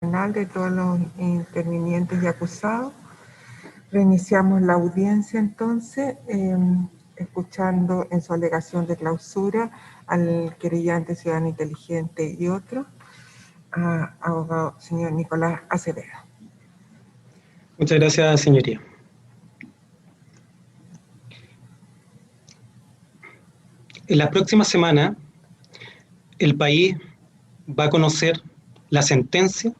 De todos los intervinientes y acusados. Reiniciamos la audiencia entonces, escuchando en su alegación de clausura al querellante Ciudadano Inteligente y otro, abogado señor Nicolás Acevedo. Muchas gracias, señoría. En la próxima semana, el país va a conocer la sentencia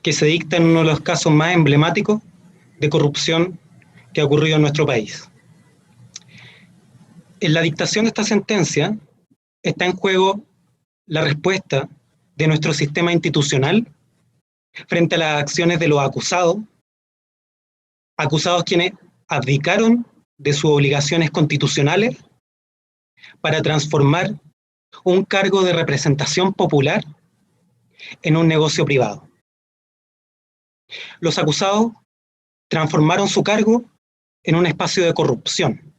que se dicta en uno de los casos más emblemáticos de corrupción que ha ocurrido en nuestro país. En la dictación de esta sentencia está en juego la respuesta de nuestro sistema institucional frente a las acciones de los acusados quienes abdicaron de sus obligaciones constitucionales para transformar un cargo de representación popular en un negocio privado. Los acusados transformaron su cargo en un espacio de corrupción.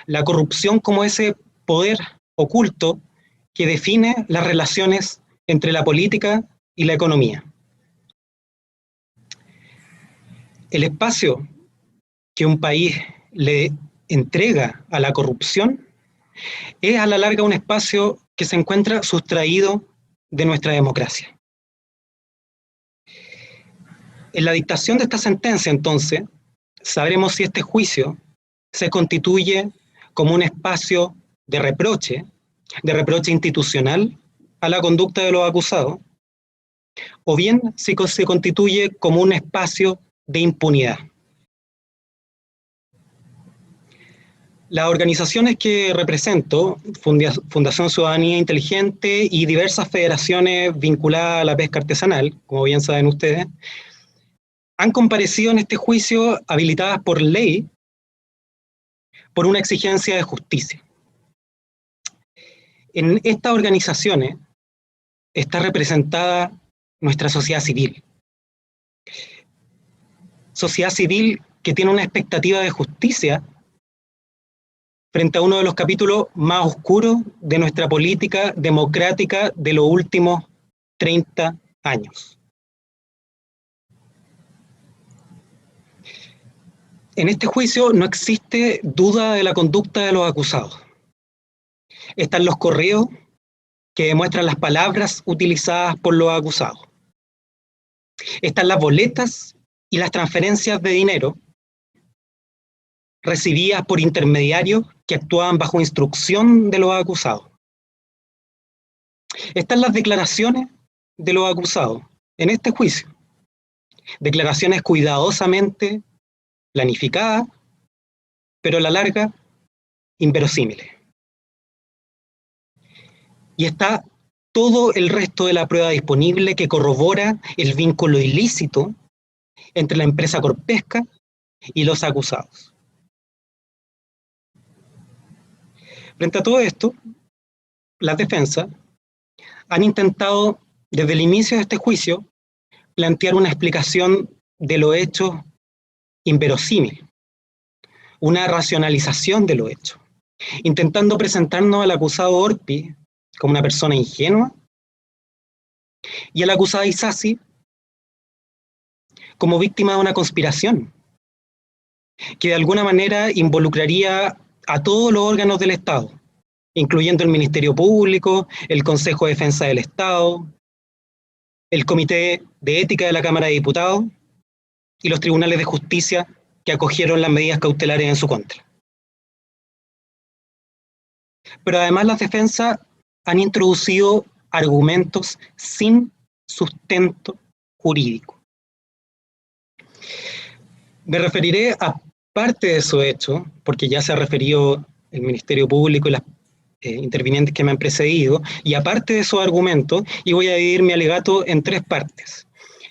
La corrupción como ese poder oculto que define las relaciones entre la política y la economía. El espacio que un país le entrega a la corrupción es a la larga un espacio que se encuentra sustraído de nuestra democracia. En la dictación de esta sentencia, entonces, sabremos si este juicio se constituye como un espacio de reproche institucional a la conducta de los acusados, o bien si se constituye como un espacio de impunidad. Las organizaciones que represento, Fundación Ciudadanía Inteligente y diversas federaciones vinculadas a la pesca artesanal, como bien saben ustedes, han comparecido en este juicio habilitadas por ley por una exigencia de justicia. En estas organizaciones está representada nuestra sociedad civil. Sociedad civil que tiene una expectativa de justicia frente a uno de los capítulos más oscuros de nuestra política democrática de los últimos 30 años. En este juicio no existe duda de la conducta de los acusados. Están los correos que demuestran las palabras utilizadas por los acusados. Están las boletas y las transferencias de dinero recibidas por intermediarios que actuaban bajo instrucción de los acusados. Están las declaraciones de los acusados en este juicio. Declaraciones cuidadosamente planificadas, pero a la larga inverosímiles. Y está todo el resto de la prueba disponible que corrobora el vínculo ilícito entre la empresa Corpesca y los acusados. Frente a todo esto, las defensas han intentado, desde el inicio de este juicio, plantear una explicación de los hechos inverosímil, una racionalización de los hechos, intentando presentarnos al acusado Orpi como una persona ingenua y al acusado Isasi como víctima de una conspiración que de alguna manera involucraría a todos los órganos del Estado, incluyendo el Ministerio Público, el Consejo de Defensa del Estado, el Comité de Ética de la Cámara de Diputados y los tribunales de justicia que acogieron las medidas cautelares en su contra. Pero además las defensas han introducido argumentos sin sustento jurídico. Me referiré a parte de esos hechos, porque ya se ha referido el Ministerio Público y las intervinientes que me han precedido, y aparte de esos argumentos, y voy a dividir mi alegato en tres partes.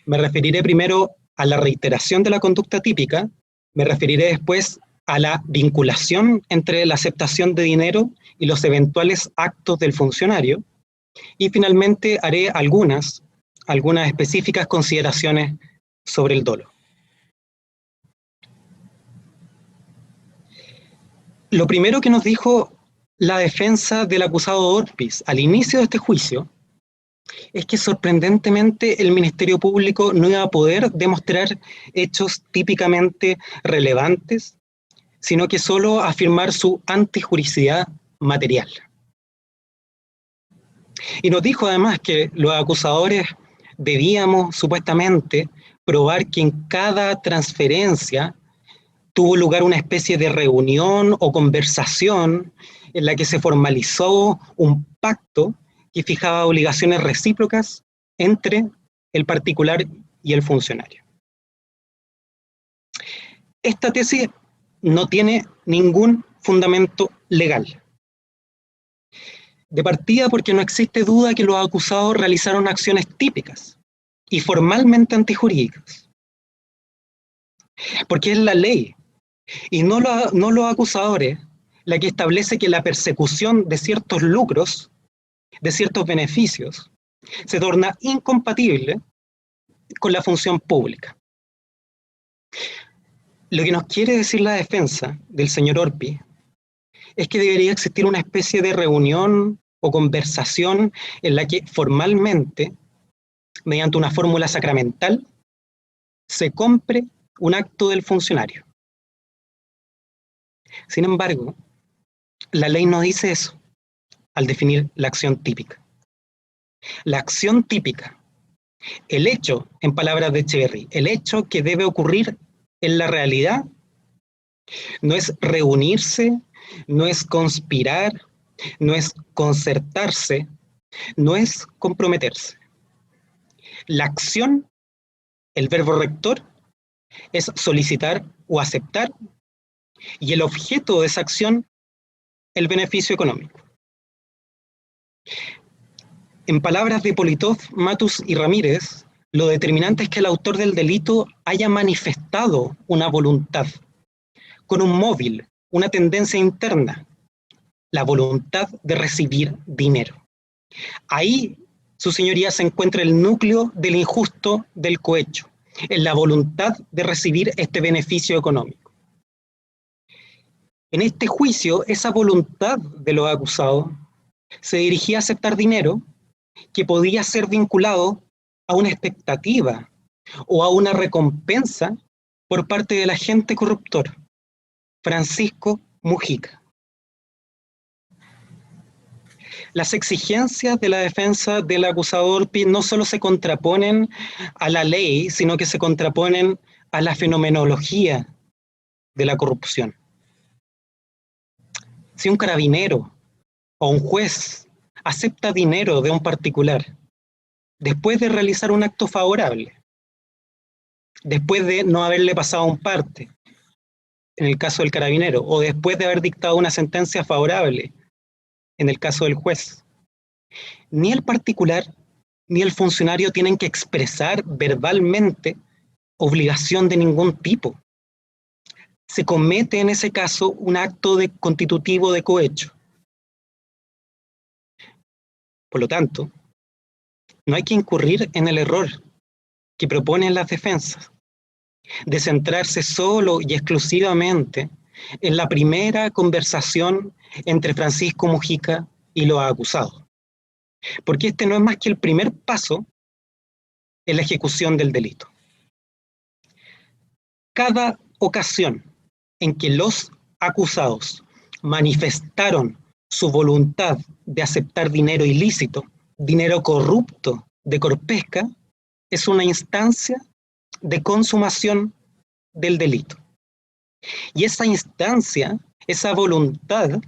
Me referiré primero a la reiteración de la conducta típica, me referiré después a la vinculación entre la aceptación de dinero y los eventuales actos del funcionario, y finalmente haré algunas específicas consideraciones sobre el dolo. Lo primero que nos dijo la defensa del acusado Orpiz al inicio de este juicio es que sorprendentemente el Ministerio Público no iba a poder demostrar hechos típicamente relevantes, sino que solo afirmar su antijuricidad material. Y nos dijo además que los acusadores debíamos supuestamente probar que en cada transferencia tuvo lugar una especie de reunión o conversación en la que se formalizó un pacto que fijaba obligaciones recíprocas entre el particular y el funcionario. Esta tesis no tiene ningún fundamento legal. De partida porque no existe duda que los acusados realizaron acciones típicas y formalmente antijurídicas. Porque es la ley y no los acusadores la que establece que la persecución de ciertos lucros, de ciertos beneficios, se torna incompatible con la función pública. Lo que nos quiere decir la defensa del señor Orpi es que debería existir una especie de reunión o conversación en la que formalmente, mediante una fórmula sacramental, se compre un acto del funcionario. Sin embargo, la ley no dice eso al definir la acción típica. La acción típica, el hecho, en palabras de Echeverry, el hecho que debe ocurrir en la realidad, no es reunirse, no es conspirar, no es concertarse, no es comprometerse. La acción, el verbo rector, es solicitar o aceptar, y el objeto de esa acción, el beneficio económico. En palabras de Politov, Matus y Ramírez, lo determinante es que el autor del delito haya manifestado una voluntad, con un móvil, una tendencia interna, la voluntad de recibir dinero. Ahí, su señoría, se encuentra el núcleo del injusto del cohecho, en la voluntad de recibir este beneficio económico. En este juicio, esa voluntad de los acusados se dirigía a aceptar dinero que podía ser vinculado a una expectativa o a una recompensa por parte del agente corruptor, Francisco Mujica. Las exigencias de la defensa del acusador Orpi no solo se contraponen a la ley, sino que se contraponen a la fenomenología de la corrupción. Si un carabinero o un juez acepta dinero de un particular después de realizar un acto favorable, después de no haberle pasado un parte, en el caso del carabinero, o después de haber dictado una sentencia favorable, en el caso del juez, ni el particular ni el funcionario tienen que expresar verbalmente obligación de ningún tipo. Se comete en ese caso un acto constitutivo de cohecho. Por lo tanto, no hay que incurrir en el error que proponen las defensas, de centrarse solo y exclusivamente en la primera conversación entre Francisco Mujica y los acusados. Porque este no es más que el primer paso en la ejecución del delito. Cada ocasión en que los acusados manifestaron su voluntad de aceptar dinero ilícito, dinero corrupto de Corpesca, es una instancia de consumación del delito. Y esa instancia, esa voluntad,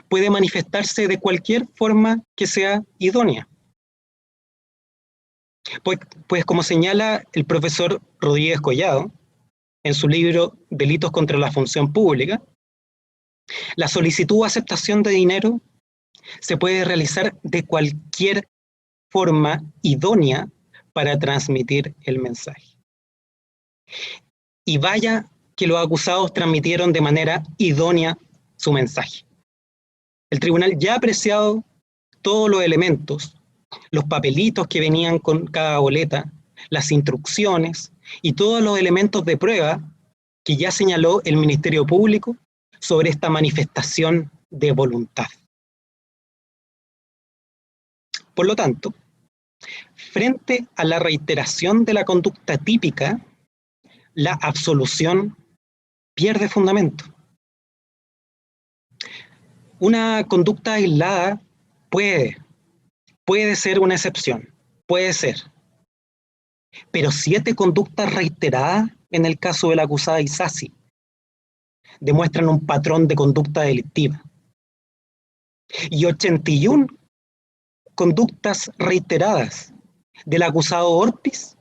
puede manifestarse de cualquier forma que sea idónea. Pues como señala el profesor Rodríguez Collado, en su libro Delitos contra la Función Pública, la solicitud o aceptación de dinero se puede realizar de cualquier forma idónea para transmitir el mensaje. Y vaya que los acusados transmitieron de manera idónea su mensaje. El tribunal ya ha apreciado todos los elementos, los papelitos que venían con cada boleta, las instrucciones y todos los elementos de prueba que ya señaló el Ministerio Público sobre esta manifestación de voluntad. Por lo tanto, frente a la reiteración de la conducta típica, la absolución pierde fundamento. Una conducta aislada puede ser una excepción, puede ser. Pero 7 conductas reiteradas en el caso de la acusada Isasi demuestran un patrón de conducta delictiva. Y 81 conductas reiteradas del acusado Ortiz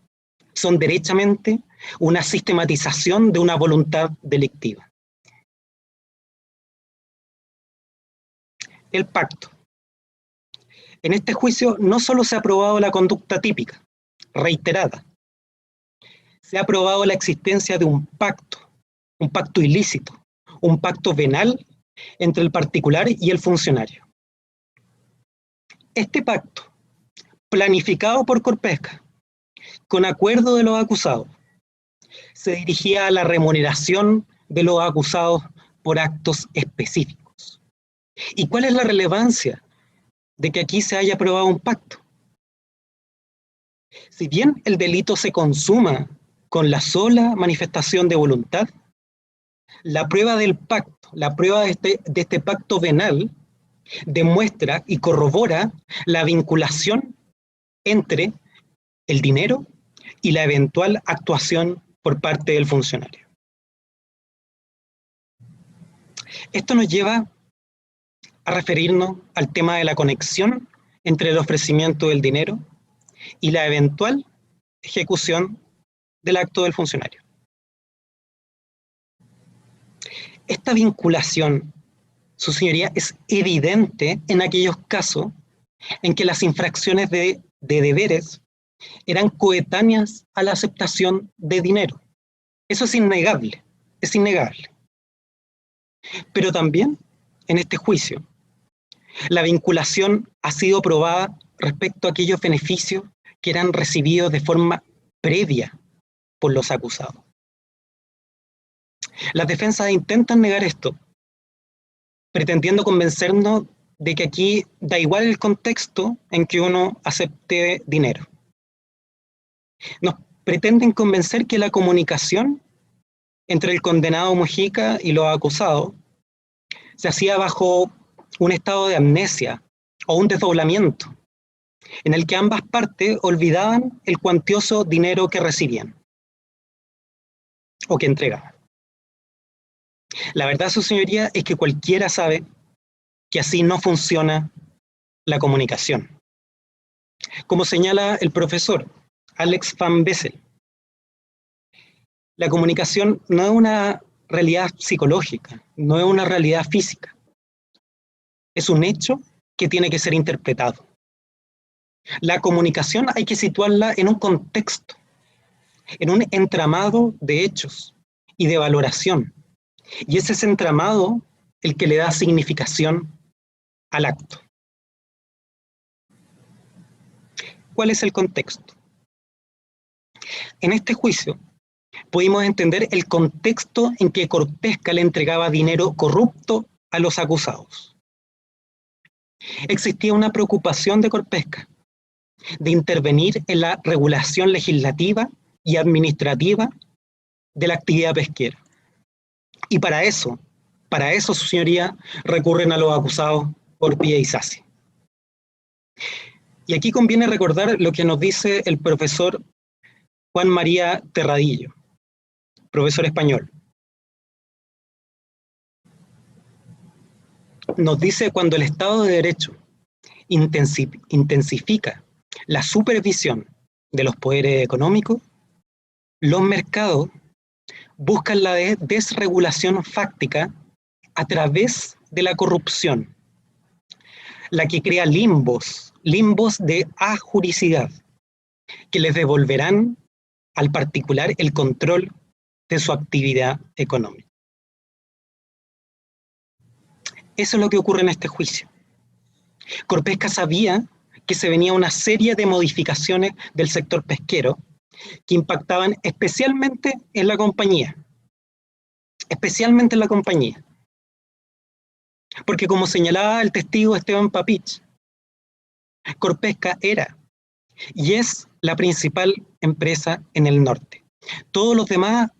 son derechamente una sistematización de una voluntad delictiva. El pacto. En este juicio no solo se ha probado la conducta típica, reiterada, se ha probado la existencia de un pacto ilícito, un pacto venal entre el particular y el funcionario. Este pacto, planificado por Corpesca, con acuerdo de los acusados, se dirigía a la remuneración de los acusados por actos específicos. ¿Y cuál es la relevancia de que aquí se haya aprobado un pacto? Si bien el delito se consuma con la sola manifestación de voluntad, la prueba del pacto, la prueba de este pacto venal, demuestra y corrobora la vinculación entre el dinero y la eventual actuación por parte del funcionario. Esto nos lleva a referirnos al tema de la conexión entre el ofrecimiento del dinero y la eventual ejecución del acto del funcionario. Esta vinculación, su señoría, es evidente en aquellos casos en que las infracciones de deberes eran coetáneas a la aceptación de dinero. Eso es innegable, es innegable. Pero también, en este juicio, la vinculación ha sido probada respecto a aquellos beneficios que eran recibidos de forma previa por los acusados. Las defensas intentan negar esto, pretendiendo convencernos de que aquí da igual el contexto en que uno acepte dinero. Nos pretenden convencer que la comunicación entre el condenado Mujica y los acusados se hacía bajo un estado de amnesia o un desdoblamiento, en el que ambas partes olvidaban el cuantioso dinero que recibían o que entregaban. La verdad, su señoría, es que cualquiera sabe que así no funciona la comunicación. Como señala el profesor Alex Van Bessel, la comunicación no es una realidad psicológica, no es una realidad física. Es un hecho que tiene que ser interpretado. La comunicación hay que situarla en un contexto, en un entramado de hechos y de valoración. Y ese es entramado el que le da significación al acto. ¿Cuál es el contexto? En este juicio pudimos entender el contexto en que Corpesca le entregaba dinero corrupto a los acusados. Existía una preocupación de Corpesca de intervenir en la regulación legislativa y administrativa de la actividad pesquera. Y para eso, su señoría, recurren a los acusados Ortiz e Isasi. Y aquí conviene recordar lo que nos dice el profesor Juan María Terradillo, profesor español. Nos dice: cuando el Estado de Derecho intensifica la supervisión de los poderes económicos, los mercados buscan la desregulación fáctica a través de la corrupción, la que crea limbos de ajuricidad, que les devolverán al particular el control de su actividad económica. Eso es lo que ocurre en este juicio. Corpesca sabía que se venía una serie de modificaciones del sector pesquero que impactaban especialmente en la compañía. Porque, como señalaba el testigo Esteban Papich, Corpesca era y es la principal empresa en el norte. Todos los demás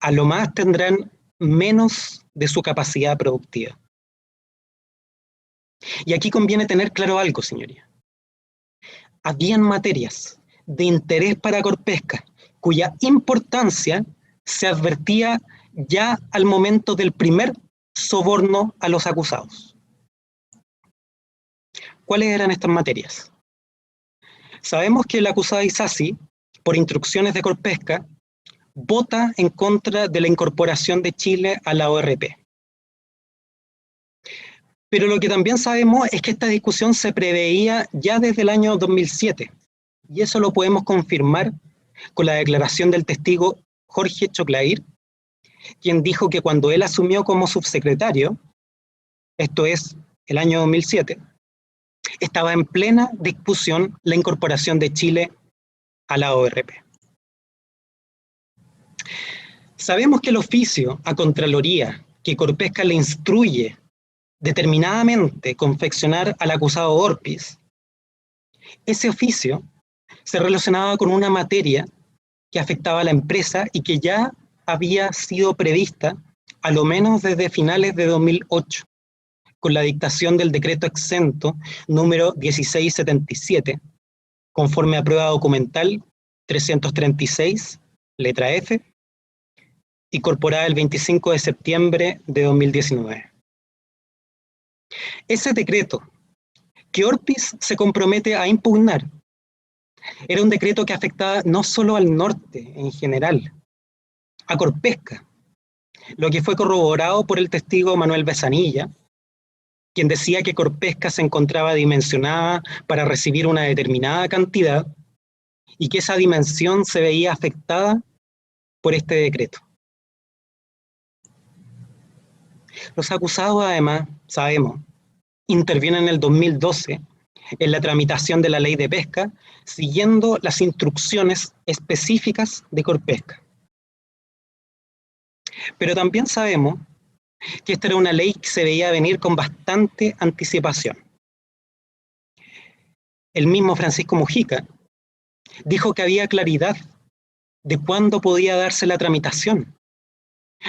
a lo más tendrán menos de su capacidad productiva. Y aquí conviene tener claro algo, señoría. Habían materias de interés para Corpesca, cuya importancia se advertía ya al momento del primer soborno a los acusados. ¿Cuáles eran estas materias? Sabemos que el acusado Isasi, por instrucciones de Corpesca, vota en contra de la incorporación de Chile a la ORP. Pero lo que también sabemos es que esta discusión se preveía ya desde el año 2007, y eso lo podemos confirmar con la declaración del testigo Jorge Choclair, quien dijo que cuando él asumió como subsecretario, esto es el año 2007, estaba en plena discusión la incorporación de Chile a la ORP. Sabemos que el oficio a Contraloría que Corpesca le instruye determinadamente confeccionar al acusado Orpis, ese oficio se relacionaba con una materia que afectaba a la empresa y que ya había sido prevista a lo menos desde finales de 2008, con la dictación del decreto exento número 1677, conforme a prueba documental 336, letra F, incorporada el 25 de septiembre de 2019. Ese decreto, que Orpis se compromete a impugnar, era un decreto que afectaba no solo al norte en general, a Corpesca, lo que fue corroborado por el testigo Manuel Besanilla, quien decía que Corpesca se encontraba dimensionada para recibir una determinada cantidad y que esa dimensión se veía afectada por este decreto. Los acusados, además, sabemos, intervienen en el 2012 en la tramitación de la ley de pesca, siguiendo las instrucciones específicas de Corpesca. Pero también sabemos que esta era una ley que se veía venir con bastante anticipación. El mismo Francisco Mujica dijo que había claridad de cuándo podía darse la tramitación,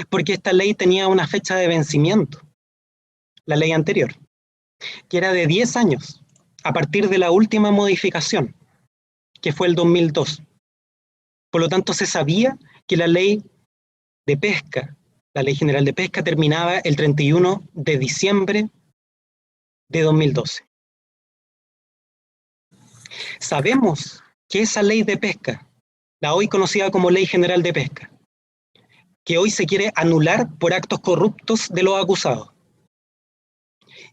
porque esta ley tenía una fecha de vencimiento, la ley anterior, que era de 10 años, a partir de la última modificación, que fue el 2002. Por lo tanto, se sabía que la ley de pesca, la Ley General de Pesca, terminaba el 31 de diciembre de 2012. Sabemos que esa ley de pesca, la hoy conocida como Ley General de Pesca, que hoy se quiere anular por actos corruptos de los acusados,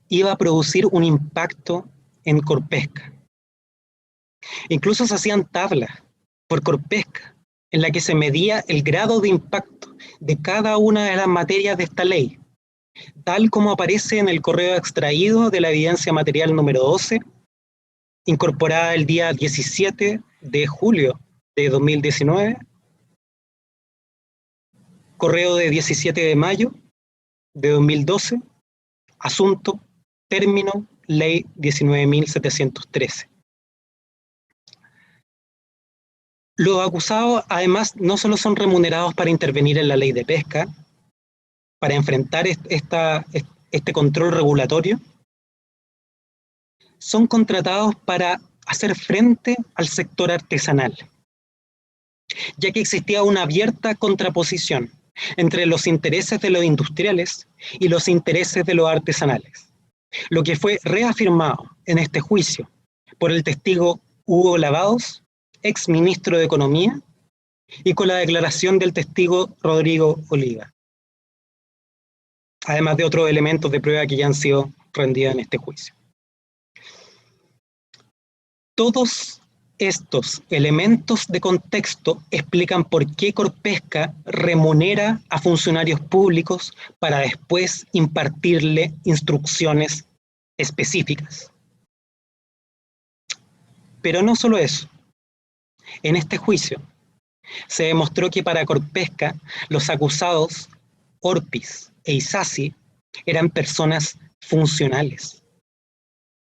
iba a producir un impacto en Corpesca. Incluso se hacían tablas por Corpesca en la que se medía el grado de impacto de cada una de las materias de esta ley, tal como aparece en el correo extraído de la evidencia material número 12, incorporada el día 17 de julio de 2019, correo de 17 de mayo de 2012, asunto, término, ley 19.713. Los acusados, además, no solo son remunerados para intervenir en la ley de pesca, para enfrentar este control regulatorio, son contratados para hacer frente al sector artesanal, ya que existía una abierta contraposición entre los intereses de los industriales y los intereses de los artesanales, lo que fue reafirmado en este juicio por el testigo Hugo Lavados, ex ministro de Economía, y con la declaración del testigo Rodrigo Oliva, además de otros elementos de prueba que ya han sido rendidos en este juicio. Todos estos elementos de contexto explican por qué Corpesca remunera a funcionarios públicos para después impartirle instrucciones específicas. Pero no solo eso. En este juicio se demostró que para Corpesca los acusados Orpis e Isasi eran personas funcionales,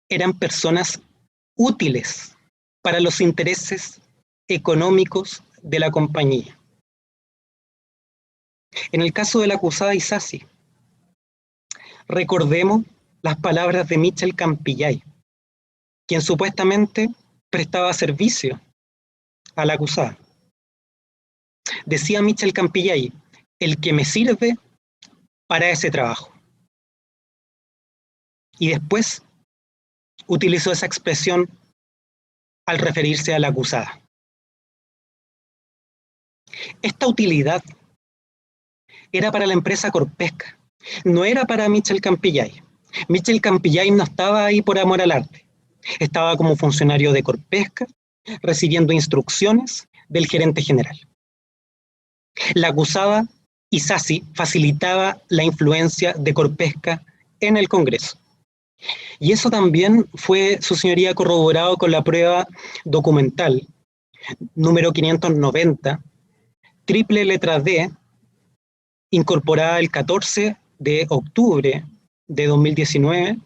eran personas útiles para los intereses económicos de la compañía. En el caso de la acusada Isasi, recordemos las palabras de Michel Campillay, quien supuestamente prestaba servicio a la acusada. Decía Michel Campillay, el que me sirve para ese trabajo. Y después utilizó esa expresión al referirse a la acusada. Esta utilidad era para la empresa Corpesca, no era para Michel Campillay. Michel Campillay no estaba ahí por amor al arte, estaba como funcionario de Corpesca, recibiendo instrucciones del gerente general. La acusada Isasi facilitaba la influencia de Corpesca en el Congreso. Y eso también fue, su señoría, corroborado con la prueba documental número 590, triple letra D, incorporada el 14 de octubre de 2019,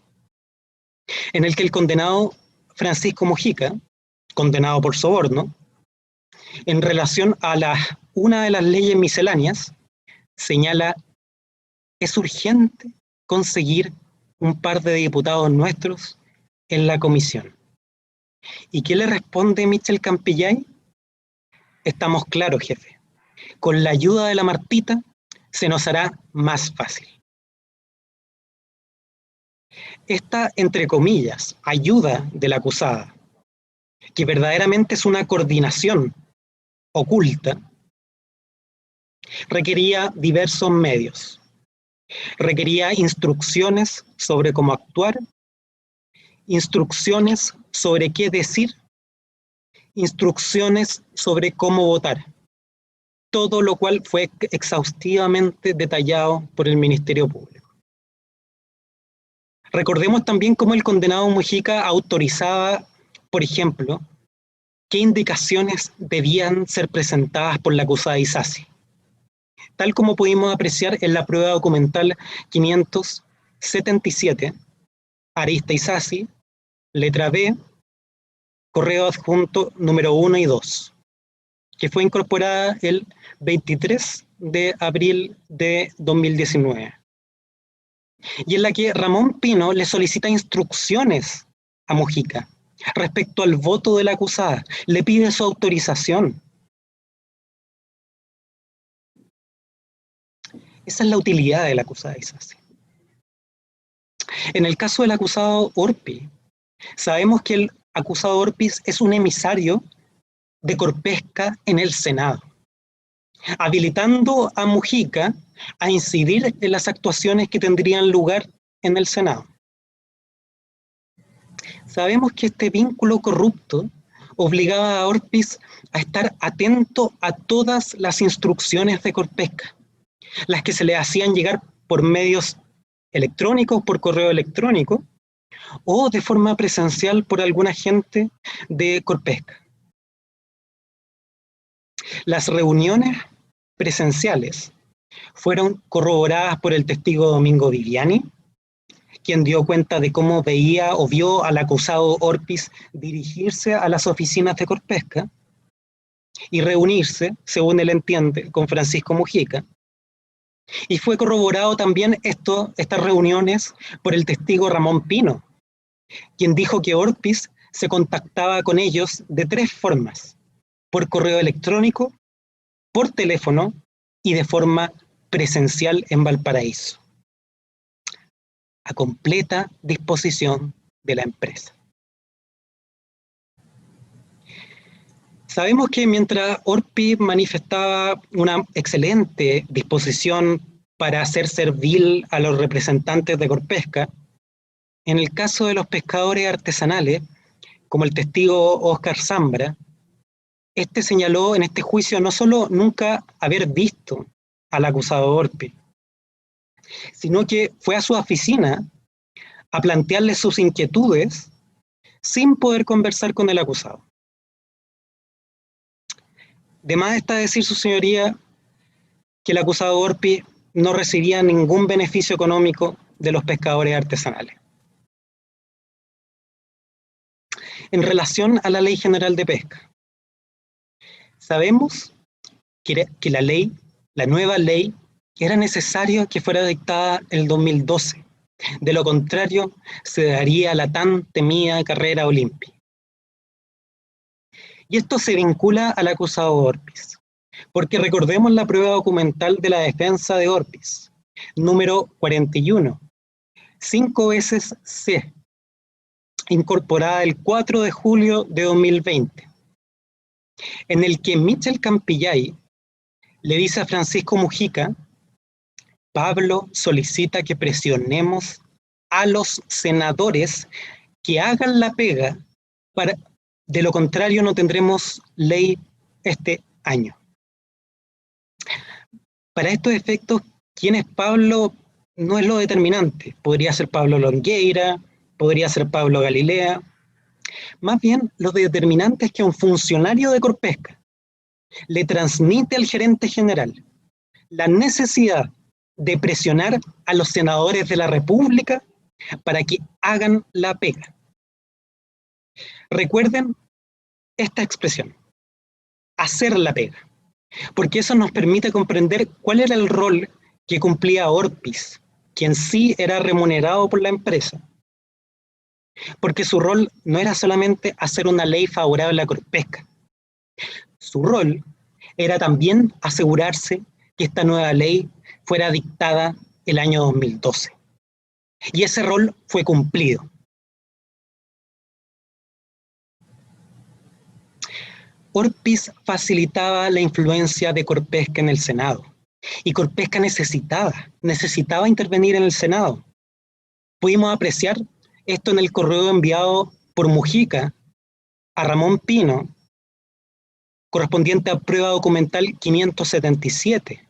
en el que el condenado Francisco Mojica, condenado por soborno, en relación a una de las leyes misceláneas, señala: es urgente conseguir un par de diputados nuestros en la comisión. ¿Y qué le responde Michel Campillay? Estamos claros, jefe. Con la ayuda de la Martita se nos hará más fácil. Esta, entre comillas, ayuda de la acusada, que verdaderamente es una coordinación oculta, requería diversos medios. Requería instrucciones sobre cómo actuar, instrucciones sobre qué decir, instrucciones sobre cómo votar, todo lo cual fue exhaustivamente detallado por el Ministerio Público. Recordemos también cómo el condenado Mojica autorizaba, por ejemplo, qué indicaciones debían ser presentadas por la acusada Isasi, tal como pudimos apreciar en la prueba documental 577, Arista Isasi, letra B, correo adjunto número 1 y 2, que fue incorporada el 23 de abril de 2019, y en la que Ramón Pino le solicita instrucciones a Mojica respecto al voto de la acusada, le pide su autorización. Esa es la utilidad de la acusada Isasi. En el caso del acusado Orpi, sabemos que el acusado Orpis es un emisario de Corpesca en el Senado, habilitando a Mojica a incidir en las actuaciones que tendrían lugar en el Senado. Sabemos que este vínculo corrupto obligaba a Orpis a estar atento a todas las instrucciones de Corpesca, las que se le hacían llegar por medios electrónicos, por correo electrónico, o de forma presencial por algún agente de Corpesca. Las reuniones presenciales fueron corroboradas por el testigo Domingo Viviani, quien dio cuenta de cómo veía o vio al acusado Orpis dirigirse a las oficinas de Corpesca y reunirse, según él entiende, con Francisco Mojica. Y fue corroborado también estas reuniones por el testigo Ramón Pino, quien dijo que Orpis se contactaba con ellos de 3 formas: por correo electrónico, por teléfono y de forma presencial en Valparaíso, a completa disposición de la empresa. Sabemos que mientras Orpis manifestaba una excelente disposición para hacer servil a los representantes de Corpesca, en el caso de los pescadores artesanales, como el testigo Óscar Zambra, este señaló en este juicio no solo nunca haber visto al acusado Orpis, sino que fue a su oficina a plantearle sus inquietudes sin poder conversar con el acusado. De más está decir, su señoría, que el acusado Orpis no recibía ningún beneficio económico de los pescadores artesanales. en relación a la Ley General de Pesca. Sabemos que la nueva ley, era necesario que fuera dictada en el 2012. De lo contrario, se daría la tan temida carrera olímpica. Y esto se vincula al acusado Orpiz, porque recordemos la prueba documental de la defensa de Orpiz, número 41, 5 veces C, incorporada el 4 de julio de 2020, en el que Michel Campillay le dice a Francisco Mujica: Pablo solicita que presionemos a los senadores que hagan la pega, de lo contrario no tendremos ley este año. Para estos efectos, ¿quién es Pablo? No es lo determinante. Podría ser Pablo Longueira, podría ser Pablo Galilea. Más bien, lo determinante es que un funcionario de Corpesca le transmite al gerente general la necesidad de presionar a los senadores de la República para que hagan la pega. Recuerden esta expresión: hacer la pega, porque eso nos permite comprender cuál era el rol que cumplía Orpiz, quien sí era remunerado por la empresa, porque su rol no era solamente hacer una ley favorable a Corpesca. Su rol era también asegurarse que esta nueva ley fuera dictada el año 2012. Y ese rol fue cumplido. Orpiz facilitaba la influencia de Corpesca en el Senado, y Corpesca necesitaba intervenir en el Senado. Pudimos apreciar esto en el correo enviado por Mujica a Ramón Pino, correspondiente a prueba documental 577,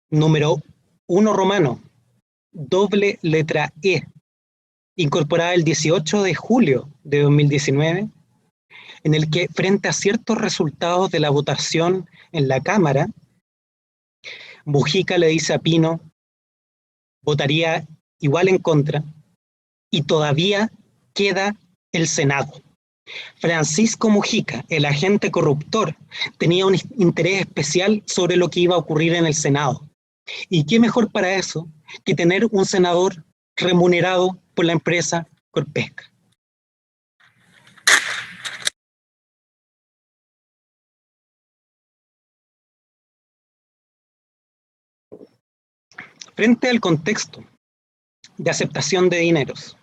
número 1 romano, doble letra E, incorporada el 18 de julio de 2019, en el que, frente a ciertos resultados de la votación en la Cámara, Mujica le dice a Pino: votaría igual en contra, y todavía queda el Senado. Francisco Mujica, el agente corruptor, tenía un interés especial sobre lo que iba a ocurrir en el Senado. ¿Y qué mejor para eso que tener un senador remunerado por la empresa Corpesca? Frente al contexto de aceptación de dineros,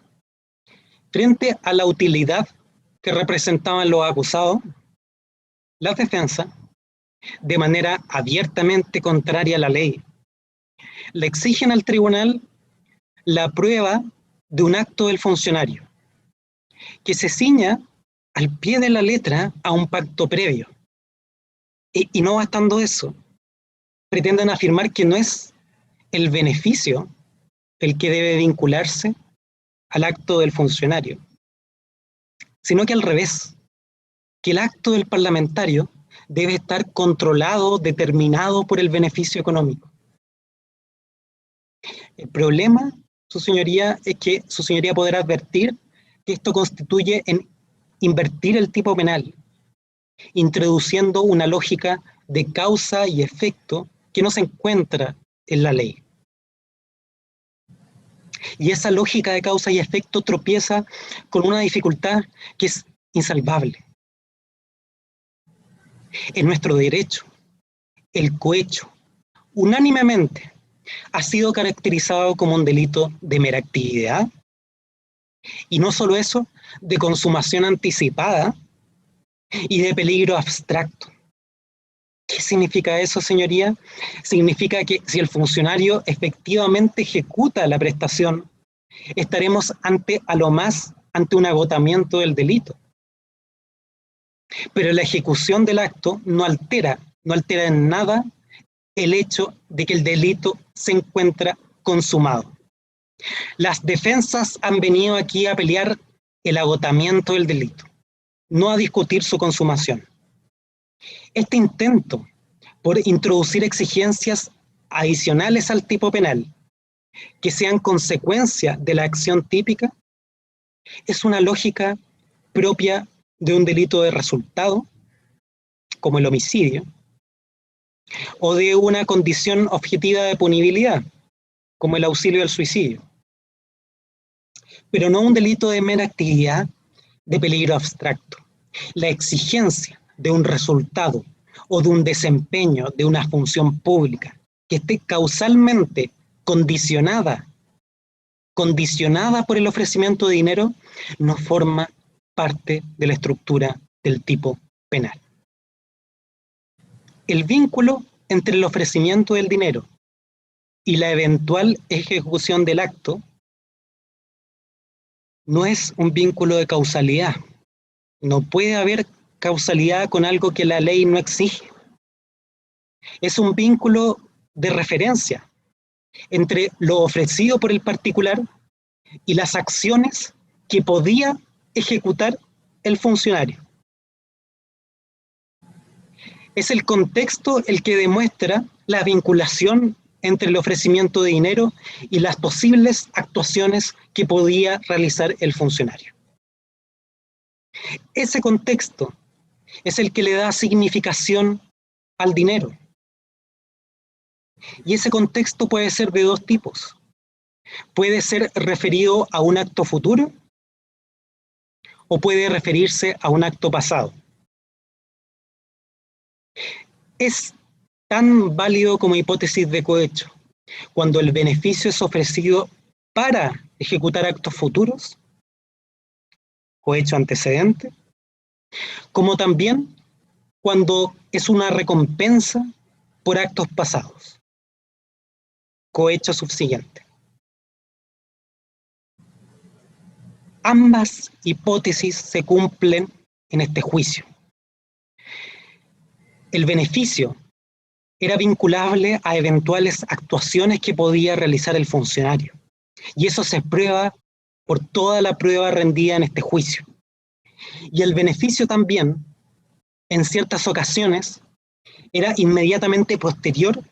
frente a la utilidad que representaban los acusados, la defensa, de manera abiertamente contraria a la ley, le exigen al tribunal la prueba de un acto del funcionario, que se ciña al pie de la letra a un pacto previo. Y no bastando eso, pretenden afirmar que no es el beneficio el que debe vincularse al acto del funcionario, sino que al revés, que el acto del parlamentario debe estar controlado, determinado por el beneficio económico. El problema, su señoría, es que su señoría podrá advertir que esto constituye en invertir el tipo penal, introduciendo una lógica de causa y efecto que no se encuentra en la ley. Y esa lógica de causa y efecto tropieza con una dificultad que es insalvable. En nuestro derecho, el cohecho, unánimemente, ha sido caracterizado como un delito de mera actividad, y no solo eso, de consumación anticipada y de peligro abstracto. ¿Qué significa eso, señoría? Significa que si el funcionario efectivamente ejecuta la prestación, estaremos ante un agotamiento del delito. Pero la ejecución del acto no altera en nada el hecho de que el delito se encuentra consumado. Las defensas han venido aquí a pelear el agotamiento del delito, no a discutir su consumación. Este intento por introducir exigencias adicionales al tipo penal que sean consecuencia de la acción típica es una lógica propia de un delito de resultado, como el homicidio, o de una condición objetiva de punibilidad, como el auxilio al suicidio, pero no un delito de mera actividad de peligro abstracto. La exigencia de un resultado o de un desempeño de una función pública que esté causalmente condicionada por el ofrecimiento de dinero, no forma parte de la estructura del tipo penal. El vínculo entre el ofrecimiento del dinero y la eventual ejecución del acto no es un vínculo de causalidad. No puede haber causalidad con algo que la ley no exige. Es un vínculo de referencia entre lo ofrecido por el particular y las acciones que podía ejecutar el funcionario. Es el contexto el que demuestra la vinculación entre el ofrecimiento de dinero y las posibles actuaciones que podía realizar el funcionario. Ese contexto es el que le da significación al dinero. Y ese contexto puede ser de dos tipos. Puede ser referido a un acto futuro o puede referirse a un acto pasado. Es tan válido como hipótesis de cohecho cuando el beneficio es ofrecido para ejecutar actos futuros, cohecho antecedente, como también cuando es una recompensa por actos pasados, cohecho subsiguiente. Ambas hipótesis se cumplen en este juicio. El beneficio era vinculable a eventuales actuaciones que podía realizar el funcionario, y eso se prueba por toda la prueba rendida en este juicio. Y el beneficio también, en ciertas ocasiones, era inmediatamente posterior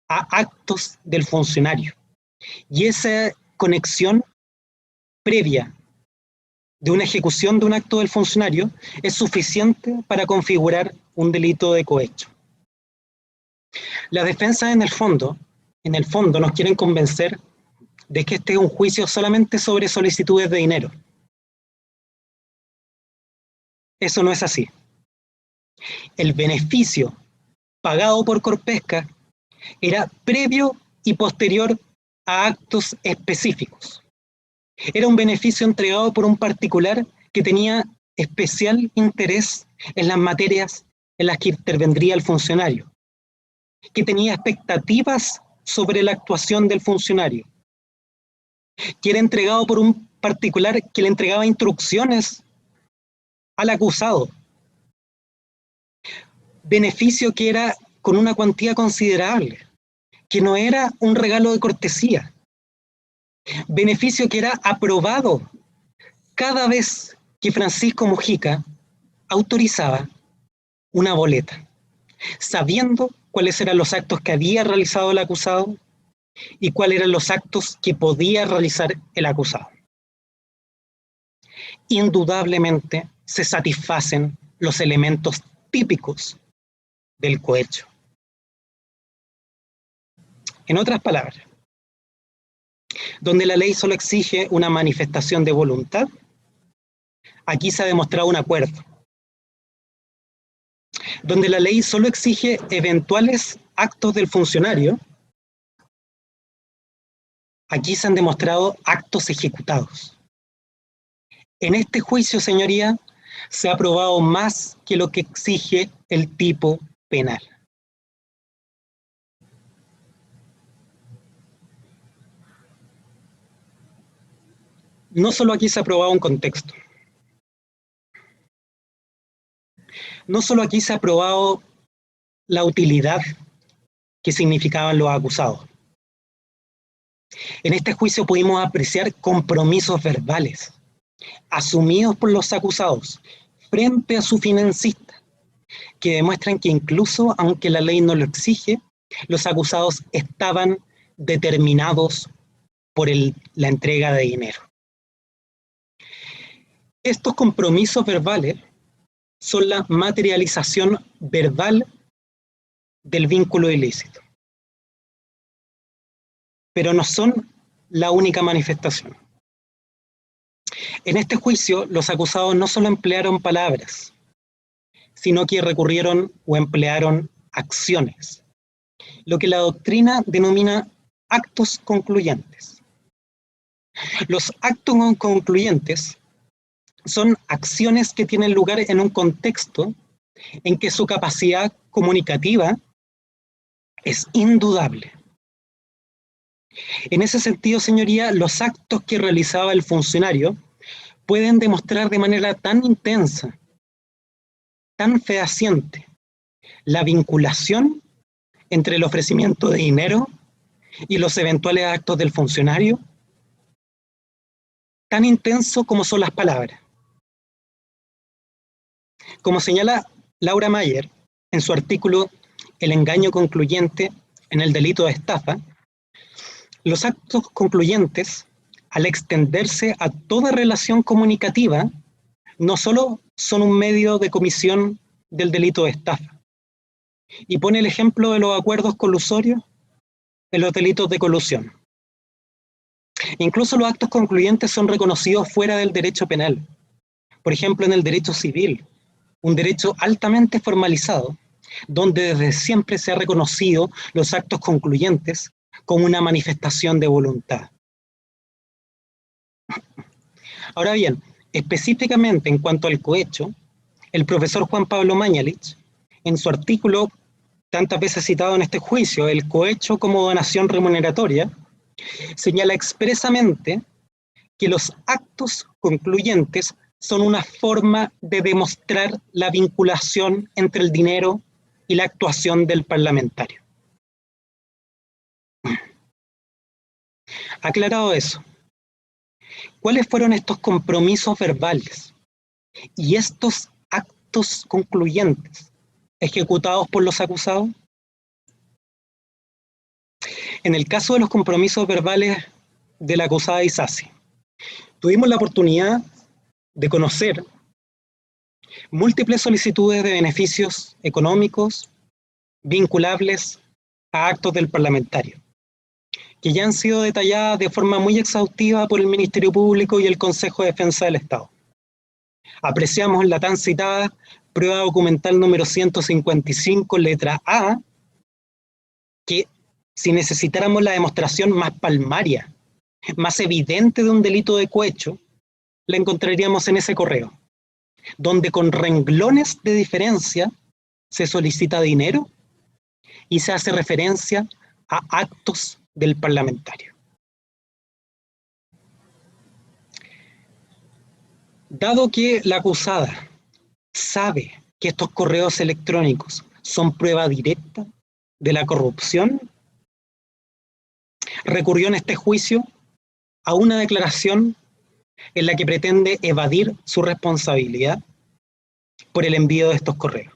a actos del funcionario. Y esa conexión previa de una ejecución de un acto del funcionario es suficiente para configurar un delito de cohecho. Las defensas en el fondo nos quieren convencer de que este es un juicio solamente sobre solicitudes de dinero. Eso no es así. El beneficio pagado por Corpesca era previo y posterior a actos específicos. Era un beneficio entregado por un particular que tenía especial interés en las materias en las que intervendría el funcionario, que tenía expectativas sobre la actuación del funcionario, que era entregado por un particular que le entregaba instrucciones al acusado. Beneficio que era con una cuantía considerable, que no era un regalo de cortesía. Beneficio que era aprobado cada vez que Francisco Mujica autorizaba una boleta, sabiendo cuáles eran los actos que había realizado el acusado y cuáles eran los actos que podía realizar el acusado. Indudablemente se satisfacen los elementos típicos del cohecho. En otras palabras, donde la ley solo exige una manifestación de voluntad, aquí se ha demostrado un acuerdo. Donde la ley solo exige eventuales actos del funcionario, aquí se han demostrado actos ejecutados. En este juicio, señoría, se ha aprobado más que lo que exige el tipo penal. No solo aquí se ha aprobado un contexto. No solo aquí se ha aprobado la utilidad que significaban los acusados. En este juicio pudimos apreciar compromisos verbales asumidos por los acusados frente a su financista, que demuestran que incluso aunque la ley no lo exige, los acusados estaban determinados por la entrega de dinero. Estos compromisos verbales son la materialización verbal del vínculo ilícito. Pero no son la única manifestación. En este juicio, los acusados no solo emplearon palabras, sino que recurrieron o emplearon acciones, lo que la doctrina denomina actos concluyentes. Los actos concluyentes son acciones que tienen lugar en un contexto en que su capacidad comunicativa es indudable. En ese sentido, señoría, los actos que realizaba el funcionario pueden demostrar de manera tan intensa, tan fehaciente, la vinculación entre el ofrecimiento de dinero y los eventuales actos del funcionario, tan intenso como son las palabras. Como señala Laura Mayer en su artículo El engaño concluyente en el delito de estafa, los actos concluyentes, al extenderse a toda relación comunicativa, no solo son un medio de comisión del delito de estafa, y pone el ejemplo de los acuerdos colusorios en los delitos de colusión. Incluso los actos concluyentes son reconocidos fuera del derecho penal, por ejemplo en el derecho civil, un derecho altamente formalizado, donde desde siempre se ha reconocido los actos concluyentes como una manifestación de voluntad. Ahora bien, específicamente en cuanto al cohecho, el profesor Juan Pablo Mañalich, en su artículo tantas veces citado en este juicio, El cohecho como donación remuneratoria, señala expresamente que los actos concluyentes son una forma de demostrar la vinculación entre el dinero y la actuación del parlamentario. Aclarado eso, ¿cuáles fueron estos compromisos verbales y estos actos concluyentes ejecutados por los acusados? En el caso de los compromisos verbales de la acusada Isasi, tuvimos la oportunidad de conocer múltiples solicitudes de beneficios económicos vinculables a actos del parlamentario, que ya han sido detalladas de forma muy exhaustiva por el Ministerio Público y el Consejo de Defensa del Estado. Apreciamos la tan citada prueba documental número 155, letra A, que si necesitáramos la demostración más palmaria, más evidente de un delito de cohecho, la encontraríamos en ese correo, donde con renglones de diferencia se solicita dinero y se hace referencia a actos del parlamentario. Dado que la acusada sabe que estos correos electrónicos son prueba directa de la corrupción, recurrió en este juicio a una declaración en la que pretende evadir su responsabilidad por el envío de estos correos.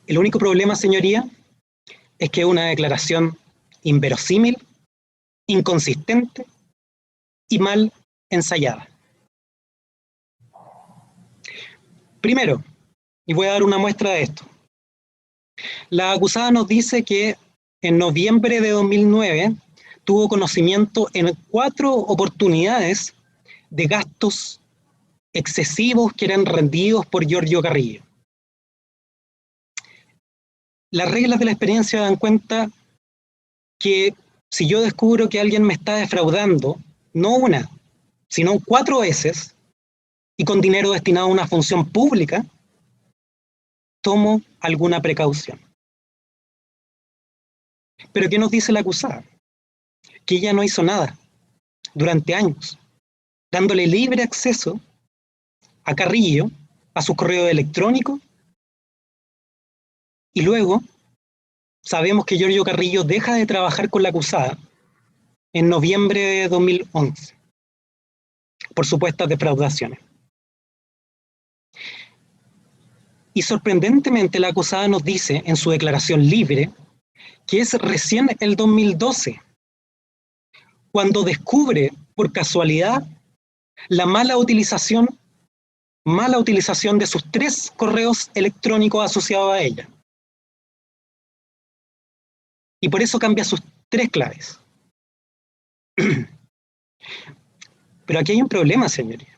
El único problema, señoría, es que es una declaración inverosímil, inconsistente y mal ensayada. Primero, y voy a dar una muestra de esto, la acusada nos dice que en noviembre de 2009 tuvo conocimiento en 4 oportunidades de gastos excesivos que eran rendidos por Giorgio Carrillo. Las reglas de la experiencia dan cuenta que si yo descubro que alguien me está defraudando, no una, sino 4 veces, y con dinero destinado a una función pública, tomo alguna precaución. Pero ¿qué nos dice la acusada? Que ella no hizo nada durante años, dándole libre acceso a Carrillo, a su correo electrónico, y luego sabemos que Giorgio Carrillo deja de trabajar con la acusada en noviembre de 2011 por supuestas defraudaciones. Y sorprendentemente la acusada nos dice en su declaración libre que es recién el 2012 cuando descubre por casualidad la mala utilización de sus 3 correos electrónicos asociados a ella. Y por eso cambia sus 3 claves. Pero aquí hay un problema, señoría.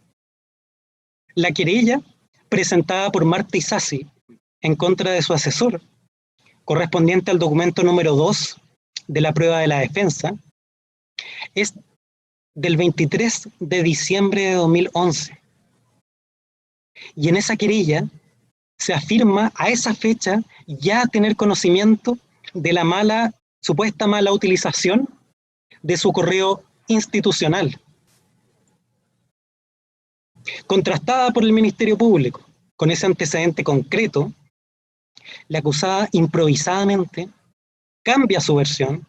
La querella presentada por Marta Isasi en contra de su asesor, correspondiente al documento número 2 de la prueba de la defensa, es del 23 de diciembre de 2011. Y en esa querella se afirma a esa fecha ya tener conocimiento de la supuesta mala utilización de su correo institucional, contrastada por el Ministerio Público. Con ese antecedente concreto, la acusada improvisadamente cambia su versión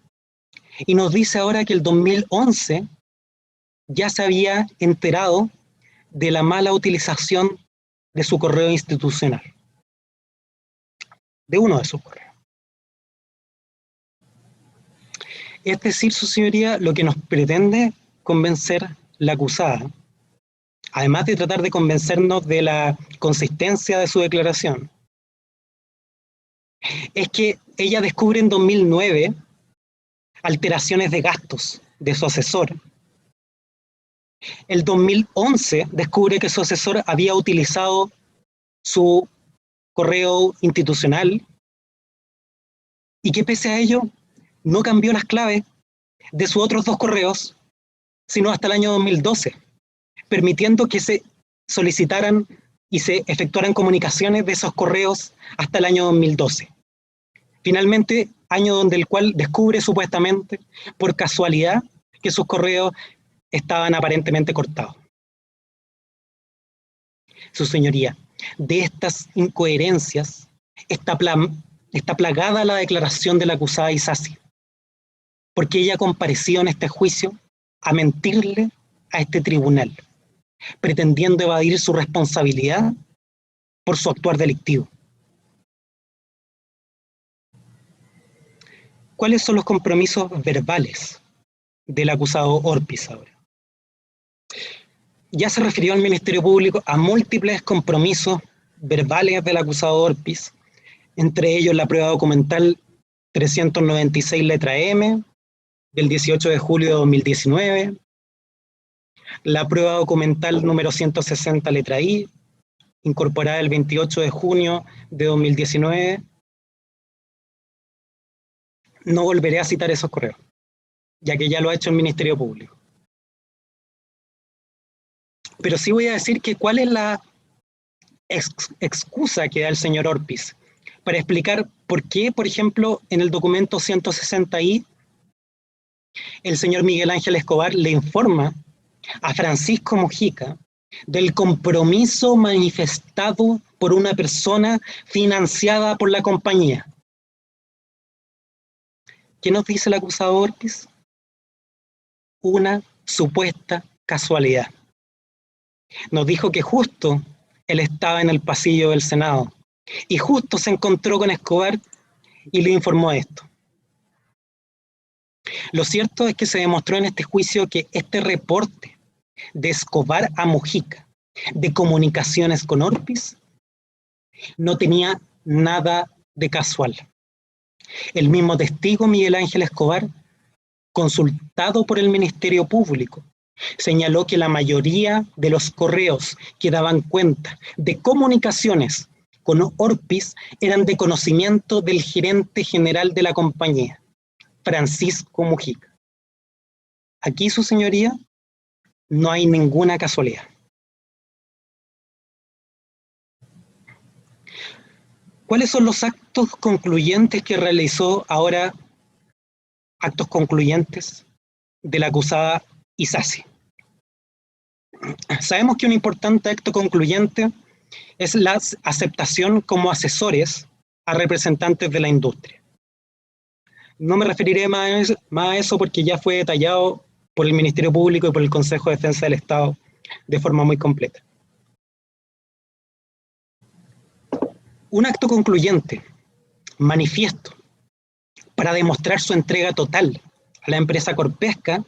y nos dice ahora que el 2011 ya se había enterado de la mala utilización de su correo institucional, de uno de sus correos. Es decir, su señoría, lo que nos pretende convencer la acusada, además de tratar de convencernos de la consistencia de su declaración, es que ella descubre en 2009 alteraciones de gastos de su asesor. El 2011 descubre que su asesor había utilizado su correo institucional y que pese a ello no cambió las claves de sus otros 2 correos, sino hasta el año 2012, permitiendo que se solicitaran y se efectuaran comunicaciones de esos correos hasta el año 2012. Finalmente, año donde el cual descubre supuestamente, por casualidad, que sus correos estaban aparentemente cortados. Su señoría, de estas incoherencias está plagada la declaración de la acusada Isasi, porque ella compareció en este juicio a mentirle a este tribunal, pretendiendo evadir su responsabilidad por su actuar delictivo. ¿Cuáles son los compromisos verbales del acusado Orpiz ahora? Ya se refirió al Ministerio Público a múltiples compromisos verbales del acusado Orpiz, entre ellos la prueba documental 396 letra M, del 18 de julio de 2019, la prueba documental número 160 letra I, incorporada el 28 de junio de 2019. No volveré a citar esos correos, ya que ya lo ha hecho el Ministerio Público. Pero sí voy a decir que cuál es la excusa que da el señor Orpiz para explicar por qué, por ejemplo, en el documento 160I, el señor Miguel Ángel Escobar le informa a Francisco Mojica del compromiso manifestado por una persona financiada por la compañía. ¿Qué nos dice el acusado Orpiz? Una supuesta casualidad. Nos dijo que justo él estaba en el pasillo del Senado y justo se encontró con Escobar y le informó esto. Lo cierto es que se demostró en este juicio que este reporte de Escobar a Mojica de comunicaciones con Orpiz no tenía nada de casual. El mismo testigo, Miguel Ángel Escobar, consultado por el Ministerio Público, señaló que la mayoría de los correos que daban cuenta de comunicaciones con Orpiz eran de conocimiento del gerente general de la compañía, Francisco Mojica. Aquí, su señoría, no hay ninguna casualidad. ¿Cuáles son los actos concluyentes que realizó ahora, actos concluyentes de la acusada Isasi? Sabemos que un importante acto concluyente es la aceptación como asesores a representantes de la industria. No me referiré más a eso porque ya fue detallado por el Ministerio Público y por el Consejo de Defensa del Estado de forma muy completa. Un acto concluyente, manifiesto, para demostrar su entrega total a la empresa Corpesca,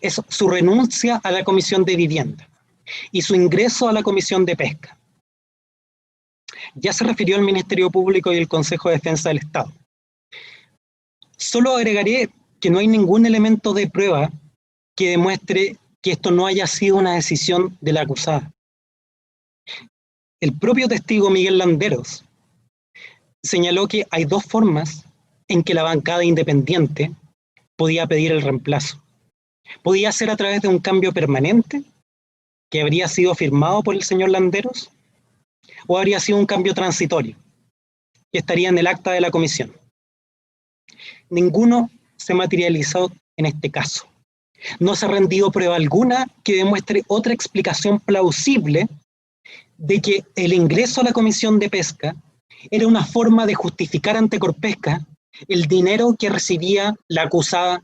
es su renuncia a la Comisión de Vivienda. y su ingreso a la Comisión de Pesca. Ya se refirió al Ministerio Público y el Consejo de Defensa del Estado. Solo agregaré que no hay ningún elemento de prueba que demuestre que esto no haya sido una decisión de la acusada. El propio testigo Miguel Landeros señaló que hay dos formas en que la bancada independiente podía pedir el reemplazo. Podía ser a través de un cambio permanente, que habría sido firmado por el señor Landeros, o habría sido un cambio transitorio, que estaría en el acta de la comisión. Ninguno se materializó en este caso. No se ha rendido prueba alguna que demuestre otra explicación plausible de que el ingreso a la Comisión de Pesca era una forma de justificar ante Corpesca el dinero que recibía la acusada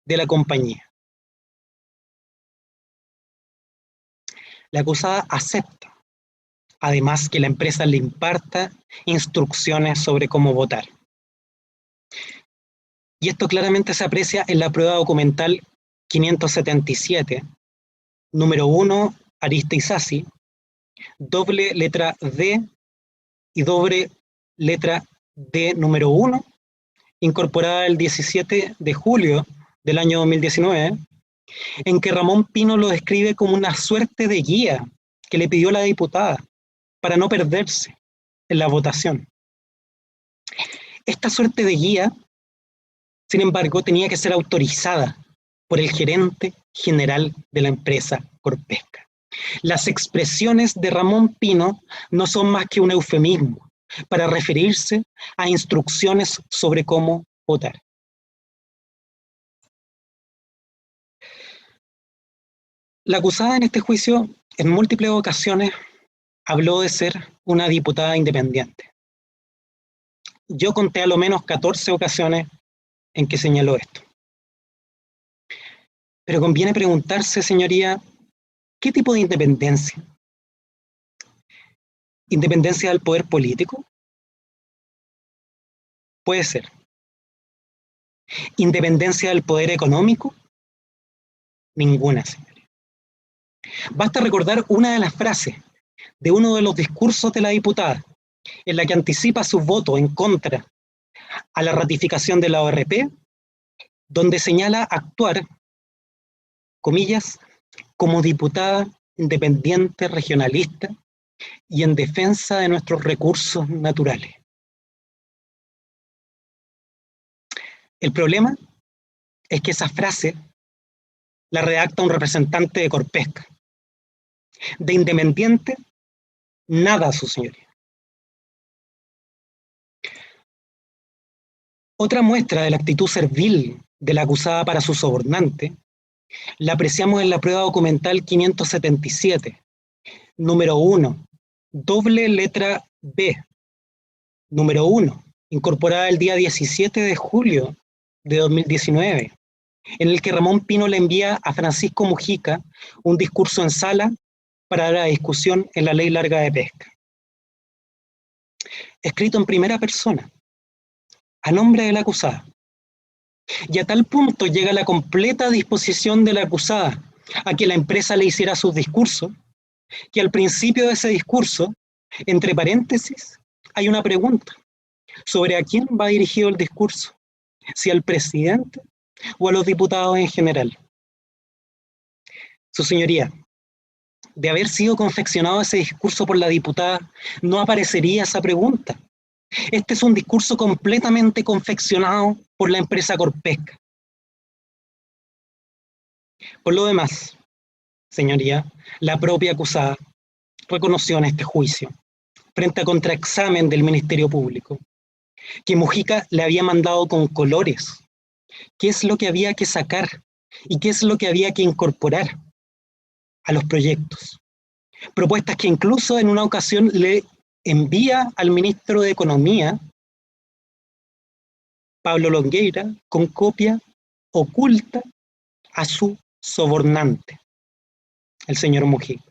de la compañía. La acusada acepta, además, que la empresa le imparta instrucciones sobre cómo votar. Y esto claramente se aprecia en la prueba documental 577, número 1, Arista Isasi, doble letra D y doble letra D número 1, incorporada el 17 de julio del año 2019, en que Ramón Pino lo describe como una suerte de guía que le pidió la diputada para no perderse en la votación. Esta suerte de guía, sin embargo, tenía que ser autorizada por el gerente general de la empresa Corpesca. Las expresiones de Ramón Pino no son más que un eufemismo para referirse a instrucciones sobre cómo votar. La acusada en este juicio, en múltiples ocasiones, habló de ser una diputada independiente. Yo conté a lo menos 14 ocasiones en que señaló esto. Pero conviene preguntarse, señoría, ¿qué tipo de independencia? ¿Independencia del poder político? Puede ser. ¿Independencia del poder económico? Ninguna, señoría. Basta recordar una de las frases de uno de los discursos de la diputada, en la que anticipa su voto en contra a la ratificación de la ORP, donde señala actuar, comillas, como diputada independiente regionalista y en defensa de nuestros recursos naturales. El problema es que esa frase la redacta un representante de Corpesca. De independiente, nada, su señoría. Otra muestra de la actitud servil de la acusada para su sobornante la apreciamos en la prueba documental 577, número 1, doble letra B, número 1, incorporada el día 17 de julio de 2019, en el que Ramón Pino le envía a Francisco Mujica un discurso en sala para la discusión en la ley larga de pesca. Escrito en primera persona, a nombre de la acusada. Y a tal punto llega la completa disposición de la acusada a que la empresa le hiciera sus discursos, que al principio de ese discurso, entre paréntesis, hay una pregunta sobre a quién va dirigido el discurso, si al presidente o a los diputados en general. Su señoría, de haber sido confeccionado ese discurso por la diputada, no aparecería esa pregunta. Este es un discurso completamente confeccionado por la empresa Corpesca. Por lo demás, señoría, la propia acusada reconoció en este juicio, frente a contraexamen del Ministerio Público, que Mujica le había mandado con colores qué es lo que había que sacar y qué es lo que había que incorporar a los proyectos. Propuestas que incluso en una ocasión le envía al ministro de Economía, Pablo Longueira, con copia oculta a su sobornante, el señor Mujica.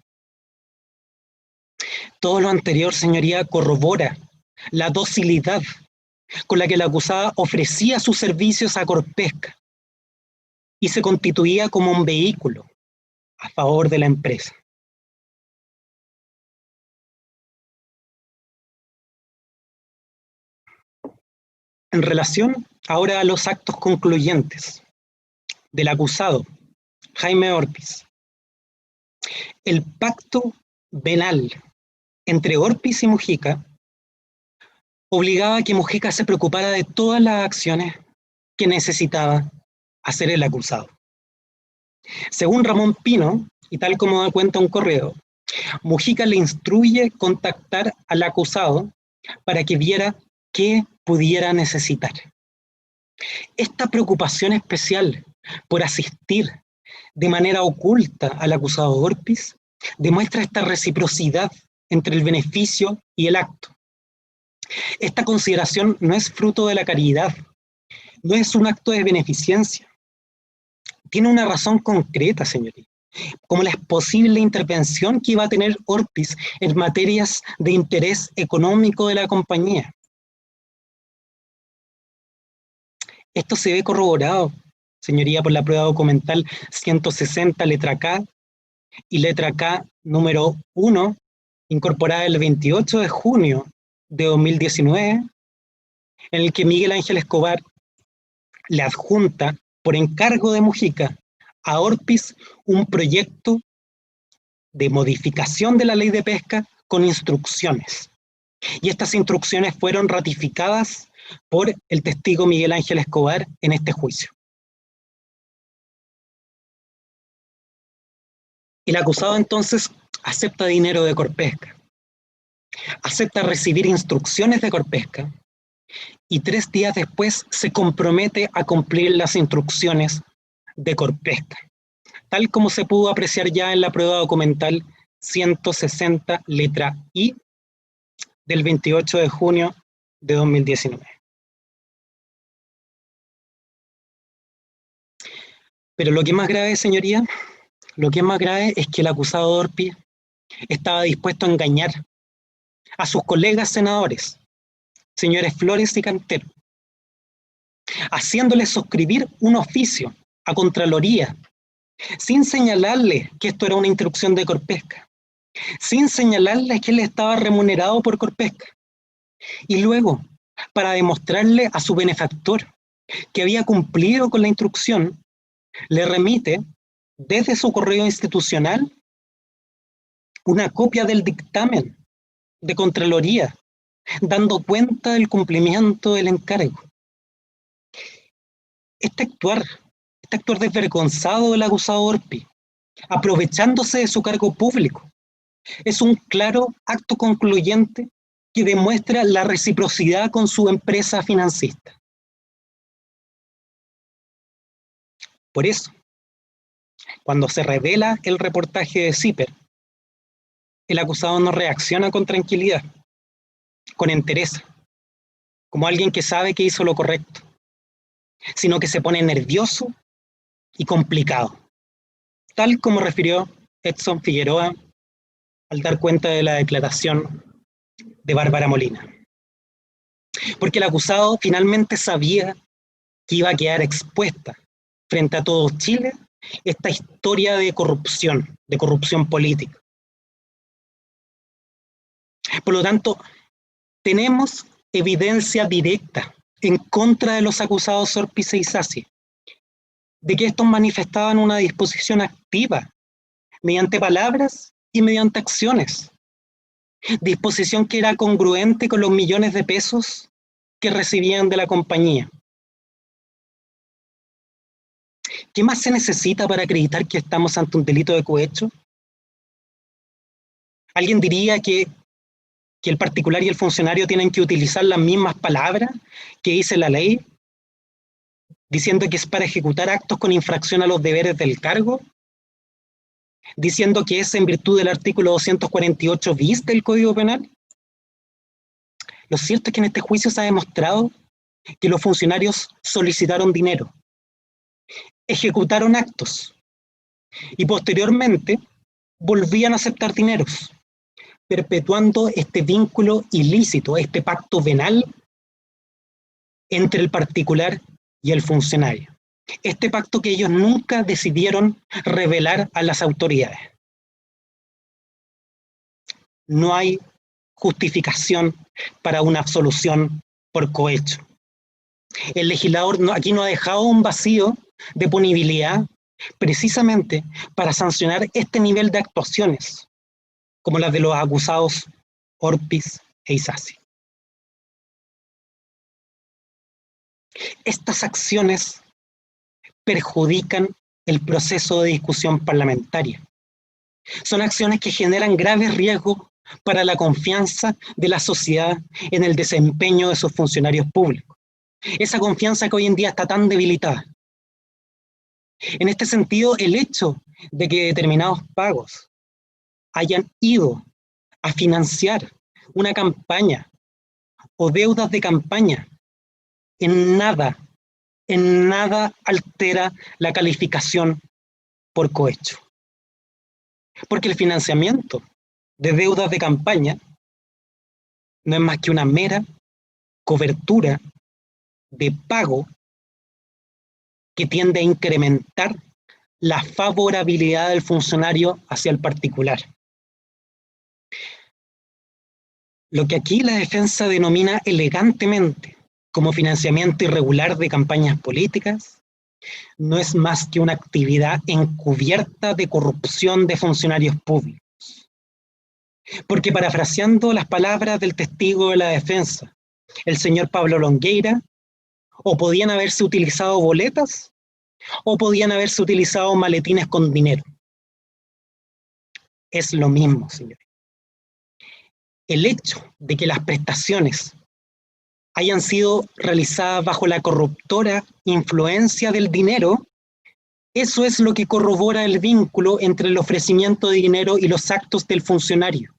Todo lo anterior, señoría, corrobora la docilidad con la que la acusada ofrecía sus servicios a Corpesca y se constituía como un vehículo a favor de la empresa. En relación ahora a los actos concluyentes del acusado, Jaime Orpiz, el pacto venal entre Orpiz y Mujica obligaba a que Mujica se preocupara de todas las acciones que necesitaba hacer el acusado. Según Ramón Pino, y tal como da cuenta un correo, Mujica le instruye contactar al acusado para que viera qué pudiera necesitar. Esta preocupación especial por asistir de manera oculta al acusado Orpiz demuestra esta reciprocidad entre el beneficio y el acto. Esta consideración no es fruto de la caridad, no es un acto de beneficencia. Tiene una razón concreta, señoría, como la posible intervención que iba a tener Orpiz en materias de interés económico de la compañía. Esto se ve corroborado, señoría, por la prueba documental 160, letra K, y letra K número 1, incorporada el 28 de junio de 2019, en el que Miguel Ángel Escobar le adjunta, por encargo de Mujica, a Orpiz un proyecto de modificación de la ley de pesca con instrucciones. Y estas instrucciones fueron ratificadas por el testigo Miguel Ángel Escobar en este juicio. El acusado entonces acepta dinero de Corpesca, acepta recibir instrucciones de Corpesca y 3 días después se compromete a cumplir las instrucciones de Corpesca, tal como se pudo apreciar ya en la prueba documental 160, letra I, del 28 de junio de 2019. Pero lo que es más grave, señoría, lo que es más grave es que el acusado Orpiz estaba dispuesto a engañar a sus colegas senadores, señores Flores y Cantero, haciéndoles suscribir un oficio a Contraloría, sin señalarle que esto era una instrucción de Corpesca, sin señalarle que él estaba remunerado por Corpesca. Y luego, para demostrarle a su benefactor que había cumplido con la instrucción, le remite desde su correo institucional una copia del dictamen de Contraloría, dando cuenta del cumplimiento del encargo. Este actuar desvergonzado del acusado Orpiz, aprovechándose de su cargo público, es un claro acto concluyente que demuestra la reciprocidad con su empresa financista. Por eso, cuando se revela el reportaje de CIPER, el acusado no reacciona con tranquilidad, con entereza, como alguien que sabe que hizo lo correcto, sino que se pone nervioso y complicado, tal como refirió Edson Figueroa al dar cuenta de la declaración de Bárbara Molina. Porque el acusado finalmente sabía que iba a quedar expuesta frente a todo Chile esta historia de corrupción política. Por lo tanto, tenemos evidencia directa en contra de los acusados Orpiz e Isasi, de que estos manifestaban una disposición activa, mediante palabras y mediante acciones, disposición que era congruente con los millones de pesos que recibían de la compañía. ¿Qué más se necesita para acreditar que estamos ante un delito de cohecho? ¿Alguien diría que el particular y el funcionario tienen que utilizar las mismas palabras que dice la ley, diciendo que es para ejecutar actos con infracción a los deberes del cargo, diciendo que es en virtud del artículo 248 bis del Código Penal? Lo cierto es que en este juicio se ha demostrado que los funcionarios solicitaron dinero, ejecutaron actos y posteriormente volvían a aceptar dineros, perpetuando este vínculo ilícito, este pacto venal entre el particular y el funcionario. Este pacto que ellos nunca decidieron revelar a las autoridades. No hay justificación para una absolución por cohecho. El legislador aquí no ha dejado un vacío de punibilidad precisamente para sancionar este nivel de actuaciones, como las de los acusados Orpiz e Isasi. Estas acciones perjudican el proceso de discusión parlamentaria. Son acciones que generan graves riesgos para la confianza de la sociedad en el desempeño de sus funcionarios públicos. Esa confianza que hoy en día está tan debilitada. En este sentido, el hecho de que determinados pagos hayan ido a financiar una campaña o deudas de campaña en nada altera la calificación por cohecho. Porque el financiamiento de deudas de campaña no es más que una mera cobertura de pago que tiende a incrementar la favorabilidad del funcionario hacia el particular. Lo que aquí la defensa denomina elegantemente como financiamiento irregular de campañas políticas no es más que una actividad encubierta de corrupción de funcionarios públicos. Porque parafraseando las palabras del testigo de la defensa, el señor Pablo Longueira, o podían haberse utilizado boletas o podían haberse utilizado maletines con dinero. Es lo mismo, señores. El hecho de que las prestaciones hayan sido realizadas bajo la corruptora influencia del dinero, eso es lo que corrobora el vínculo entre el ofrecimiento de dinero y los actos del funcionario.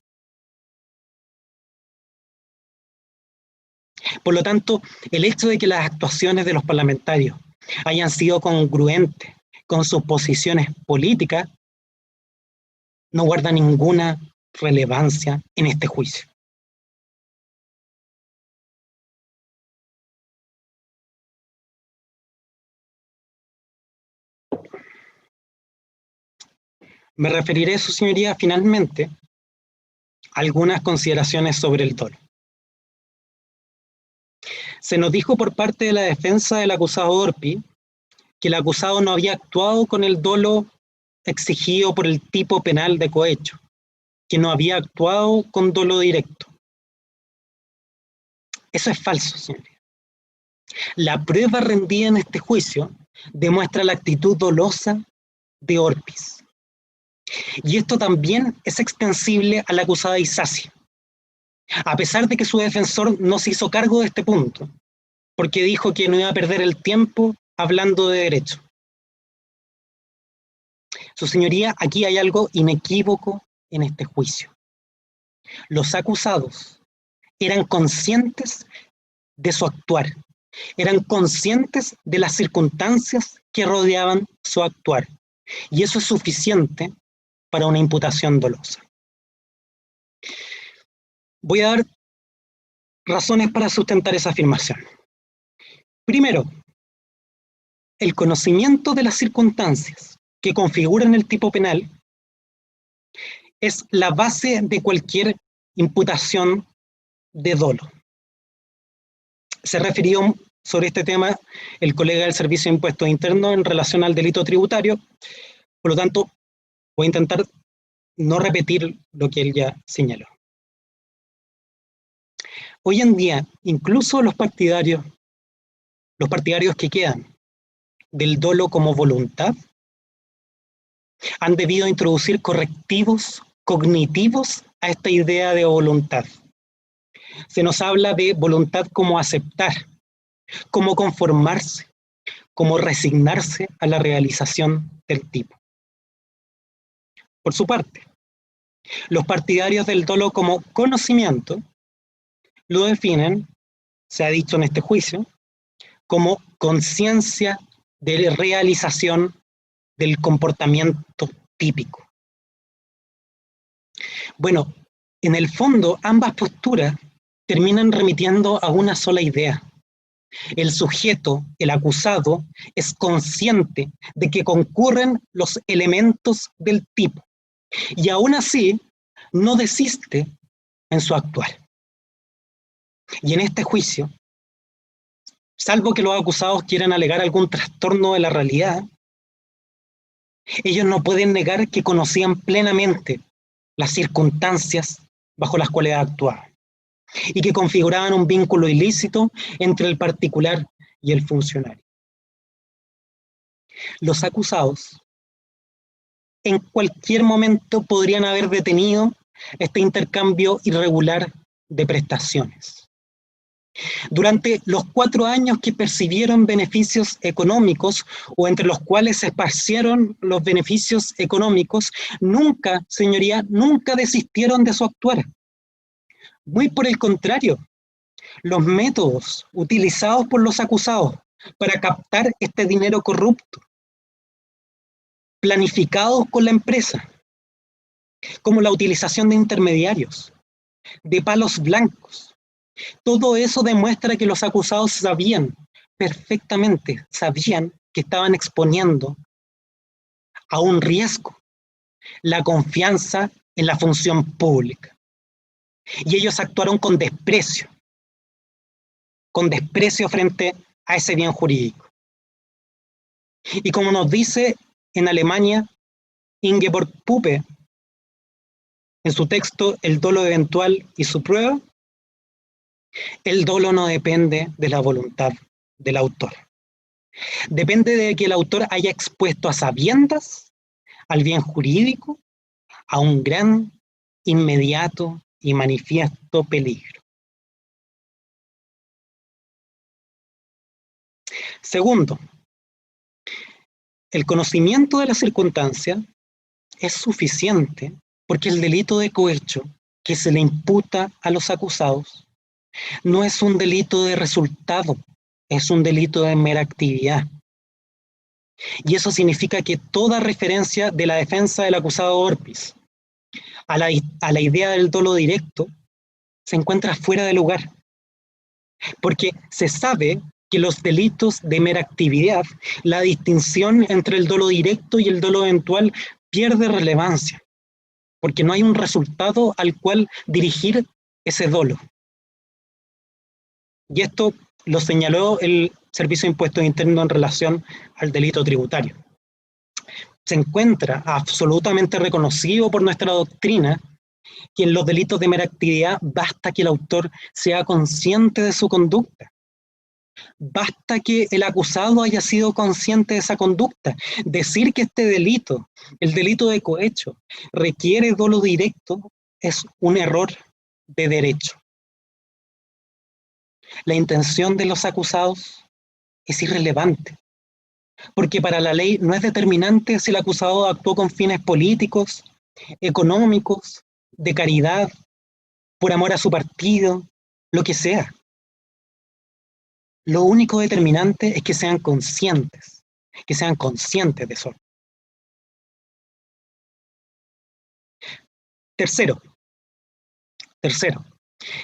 Por lo tanto, el hecho de que las actuaciones de los parlamentarios hayan sido congruentes con sus posiciones políticas no guarda ninguna relevancia en este juicio. Me referiré, su señoría, finalmente a algunas consideraciones sobre el dolo. Se nos dijo por parte de la defensa del acusado Orpi que el acusado no había actuado con el dolo exigido por el tipo penal de cohecho, que no había actuado con dolo directo. Eso es falso, señoría. La prueba rendida en este juicio demuestra la actitud dolosa de Orpiz. Y esto también es extensible a la acusada Isasi, a pesar de que su defensor no se hizo cargo de este punto, porque dijo que no iba a perder el tiempo hablando de derecho. Su señoría, aquí hay algo inequívoco en este juicio. Los acusados eran conscientes de su actuar, eran conscientes de las circunstancias que rodeaban su actuar, y eso es suficiente para una imputación dolosa. Voy a dar razones para sustentar esa afirmación. Primero, el conocimiento de las circunstancias que configuran el tipo penal es la base de cualquier imputación de dolo. Se refirió sobre este tema el colega del Servicio de Impuestos Internos en relación al delito tributario, por lo tanto, voy a intentar no repetir lo que él ya señaló. Hoy en día, incluso los partidarios que quedan del dolo como voluntad, han debido introducir correctivos cognitivos a esta idea de voluntad. Se nos habla de voluntad como aceptar, como conformarse, como resignarse a la realización del tipo. Por su parte, los partidarios del dolo como conocimiento lo definen, se ha dicho en este juicio, como conciencia de realización del comportamiento típico. Bueno, en el fondo, ambas posturas terminan remitiendo a una sola idea. El sujeto, el acusado, es consciente de que concurren los elementos del tipo y aún así no desiste en su actuar. Y en este juicio, salvo que los acusados quieran alegar algún trastorno de la realidad, ellos no pueden negar que conocían plenamente las circunstancias bajo las cuales actuaban y que configuraban un vínculo ilícito entre el particular y el funcionario. Los acusados en cualquier momento podrían haber detenido este intercambio irregular de prestaciones. Durante los 4 años que percibieron beneficios económicos o entre los cuales se esparcieron los beneficios económicos, nunca, señoría, nunca desistieron de su actuar. Muy por el contrario, los métodos utilizados por los acusados para captar este dinero corrupto, planificados con la empresa, como la utilización de intermediarios, de palos blancos, todo eso demuestra que los acusados sabían perfectamente, sabían que estaban exponiendo a un riesgo la confianza en la función pública. Y ellos actuaron con desprecio frente a ese bien jurídico. Y como nos dice en Alemania Ingeborg Puppe, en su texto El dolo eventual y su prueba, el dolo no depende de la voluntad del autor. Depende de que el autor haya expuesto a sabiendas al bien jurídico a un gran, inmediato y manifiesto peligro. Segundo, el conocimiento de la circunstancia es suficiente porque el delito de cohecho que se le imputa a los acusados no es un delito de resultado, es un delito de mera actividad. Y eso significa que toda referencia de la defensa del acusado Orpiz a la idea del dolo directo se encuentra fuera de lugar, porque se sabe que los delitos de mera actividad, la distinción entre el dolo directo y el dolo eventual pierde relevancia, porque no hay un resultado al cual dirigir ese dolo. Y esto lo señaló el Servicio de Impuestos Internos en relación al delito tributario. Se encuentra absolutamente reconocido por nuestra doctrina que en los delitos de mera actividad basta que el autor sea consciente de su conducta. Basta que el acusado haya sido consciente de esa conducta. Decir que este delito, el delito de cohecho, requiere dolo directo es un error de derecho. La intención de los acusados es irrelevante, porque para la ley no es determinante si el acusado actuó con fines políticos, económicos, de caridad, por amor a su partido, lo que sea. Lo único determinante es que sean conscientes de eso. Tercero,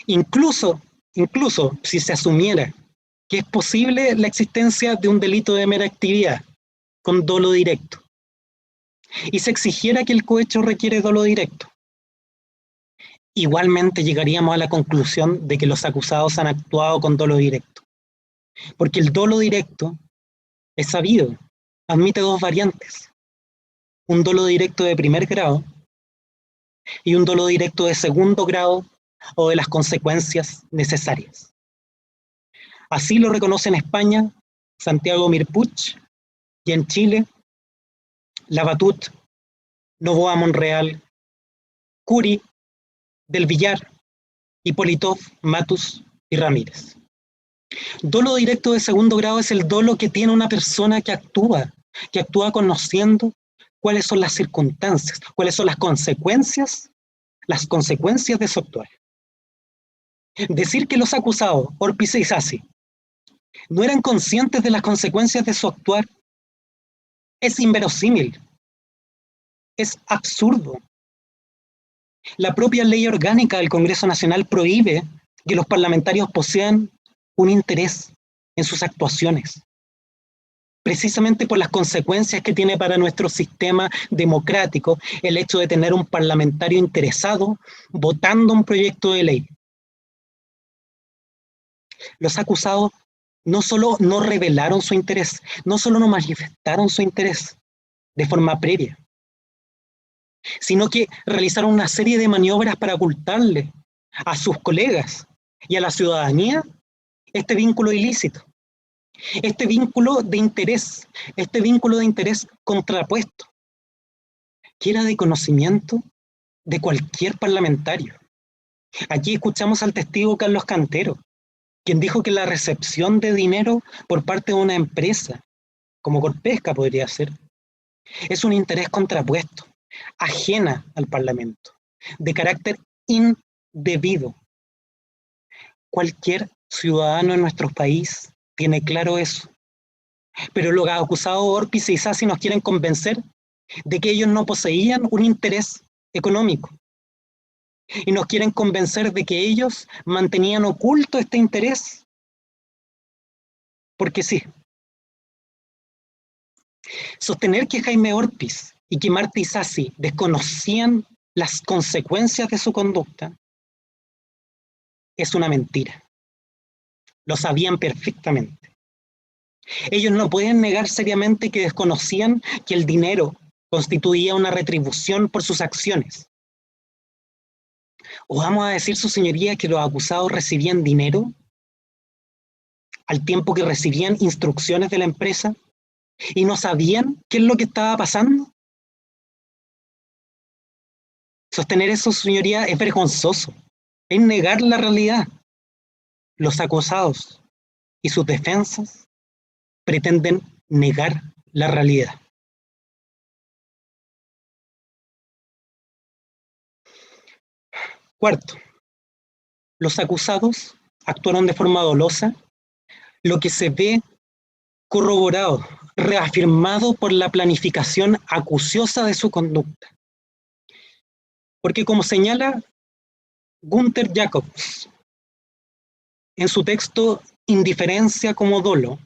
incluso si se asumiera que es posible la existencia de un delito de mera actividad con dolo directo, y se exigiera que el cohecho requiere dolo directo, igualmente llegaríamos a la conclusión de que los acusados han actuado con dolo directo, porque el dolo directo es sabido, admite 2 variantes, un dolo directo de primer grado y un dolo directo de segundo grado o de las consecuencias necesarias. Así lo reconoce en España Santiago Mirpuch y en Chile Labatut, Novoa Monreal, Curi, Del Villar, Hipólitov, Matus y Ramírez. Dolo directo de segundo grado es el dolo que tiene una persona que actúa conociendo cuáles son las circunstancias, cuáles son las consecuencias de su actuar. Decir que los acusados, Orpiz y Sassi, no eran conscientes de las consecuencias de su actuar es inverosímil, es absurdo. La propia ley orgánica del Congreso Nacional prohíbe que los parlamentarios posean un interés en sus actuaciones, precisamente por las consecuencias que tiene para nuestro sistema democrático el hecho de tener un parlamentario interesado votando un proyecto de ley. Los acusados no solo no revelaron su interés, no solo no manifestaron su interés de forma previa, sino que realizaron una serie de maniobras para ocultarle a sus colegas y a la ciudadanía este vínculo ilícito, este vínculo de interés contrapuesto, que era de conocimiento de cualquier parlamentario. Aquí escuchamos al testigo Carlos Cantero, quien dijo que la recepción de dinero por parte de una empresa, como Corpesca podría ser, es un interés contrapuesto, ajena al Parlamento, de carácter indebido. Cualquier ciudadano en nuestro país tiene claro eso. Pero los acusados Orpiz y Isasi nos quieren convencer de que ellos no poseían un interés económico. Y nos quieren convencer de que ellos mantenían oculto este interés. Porque sí. Sostener que Jaime Orpiz y que Marta Isasi desconocían las consecuencias de su conducta es una mentira. Lo sabían perfectamente. Ellos no pueden negar seriamente que desconocían que el dinero constituía una retribución por sus acciones. ¿O vamos a decir, su señoría, que los acusados recibían dinero al tiempo que recibían instrucciones de la empresa y no sabían qué es lo que estaba pasando? Sostener eso, su señoría, es vergonzoso. Es negar la realidad. Los acusados y sus defensas pretenden negar la realidad. Cuarto, los acusados actuaron de forma dolosa, lo que se ve corroborado, reafirmado por la planificación acuciosa de su conducta. Porque como señala Gunther Jacobs en su texto Indiferencia como dolo,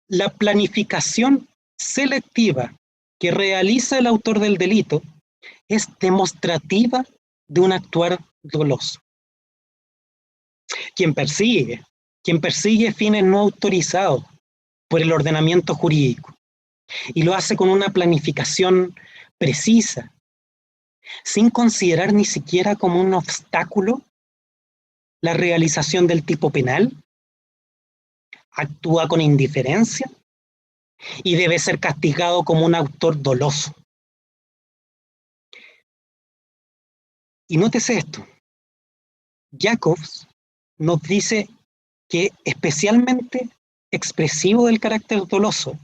la planificación selectiva que realiza el autor del delito es demostrativa de un actuar doloso. Quien persigue fines no autorizados por el ordenamiento jurídico y lo hace con una planificación precisa, sin considerar ni siquiera como un obstáculo la realización del tipo penal, actúa con indiferencia y debe ser castigado como un autor doloso. Y nótese esto, Jacobs nos dice que especialmente expresivo del carácter doloso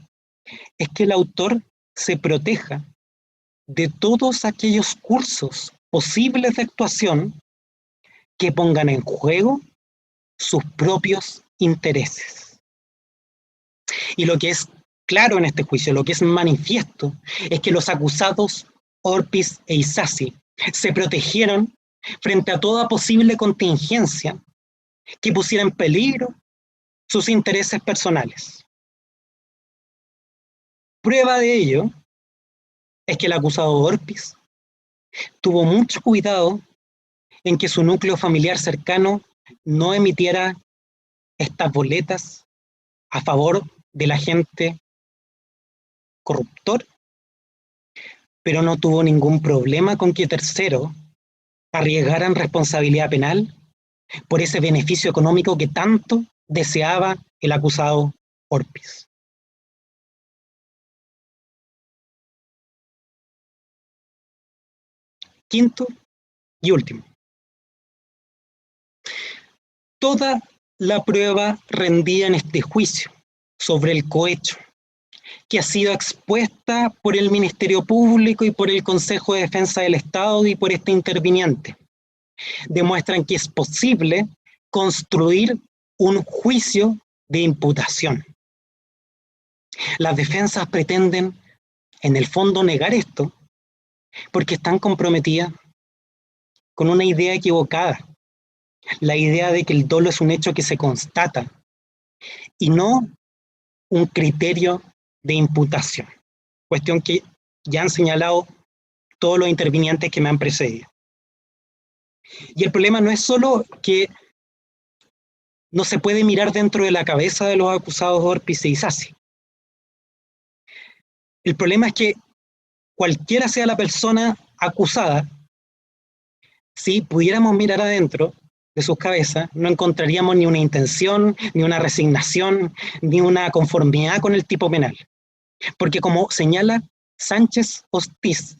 es que el autor se proteja de todos aquellos cursos posibles de actuación que pongan en juego sus propios intereses. Y lo que es claro en este juicio, lo que es manifiesto, es que los acusados Orpiz e Isasi se protegieron frente a toda posible contingencia que pusiera en peligro sus intereses personales. Prueba de ello es que el acusado Orpiz tuvo mucho cuidado en que su núcleo familiar cercano no emitiera estas boletas a favor del agente corruptor, pero no tuvo ningún problema con que terceros arriesgaran responsabilidad penal por ese beneficio económico que tanto deseaba el acusado Orpiz. Quinto y último. Toda la prueba rendida en este juicio sobre el cohecho, que ha sido expuesta por el Ministerio Público y por el Consejo de Defensa del Estado y por este interviniente, demuestran que es posible construir un juicio de imputación. Las defensas pretenden, en el fondo, negar esto porque están comprometidas con una idea equivocada, la idea de que el dolo es un hecho que se constata y no un criterio de imputación, cuestión que ya han señalado todos los intervinientes que me han precedido. Y el problema no es solo que no se puede mirar dentro de la cabeza de los acusados Orpiz e Isasi. El problema es que cualquiera sea la persona acusada, si pudiéramos mirar adentro de sus cabezas, no encontraríamos ni una intención, ni una resignación, ni una conformidad con el tipo penal. Porque como señala Sánchez Hostiz,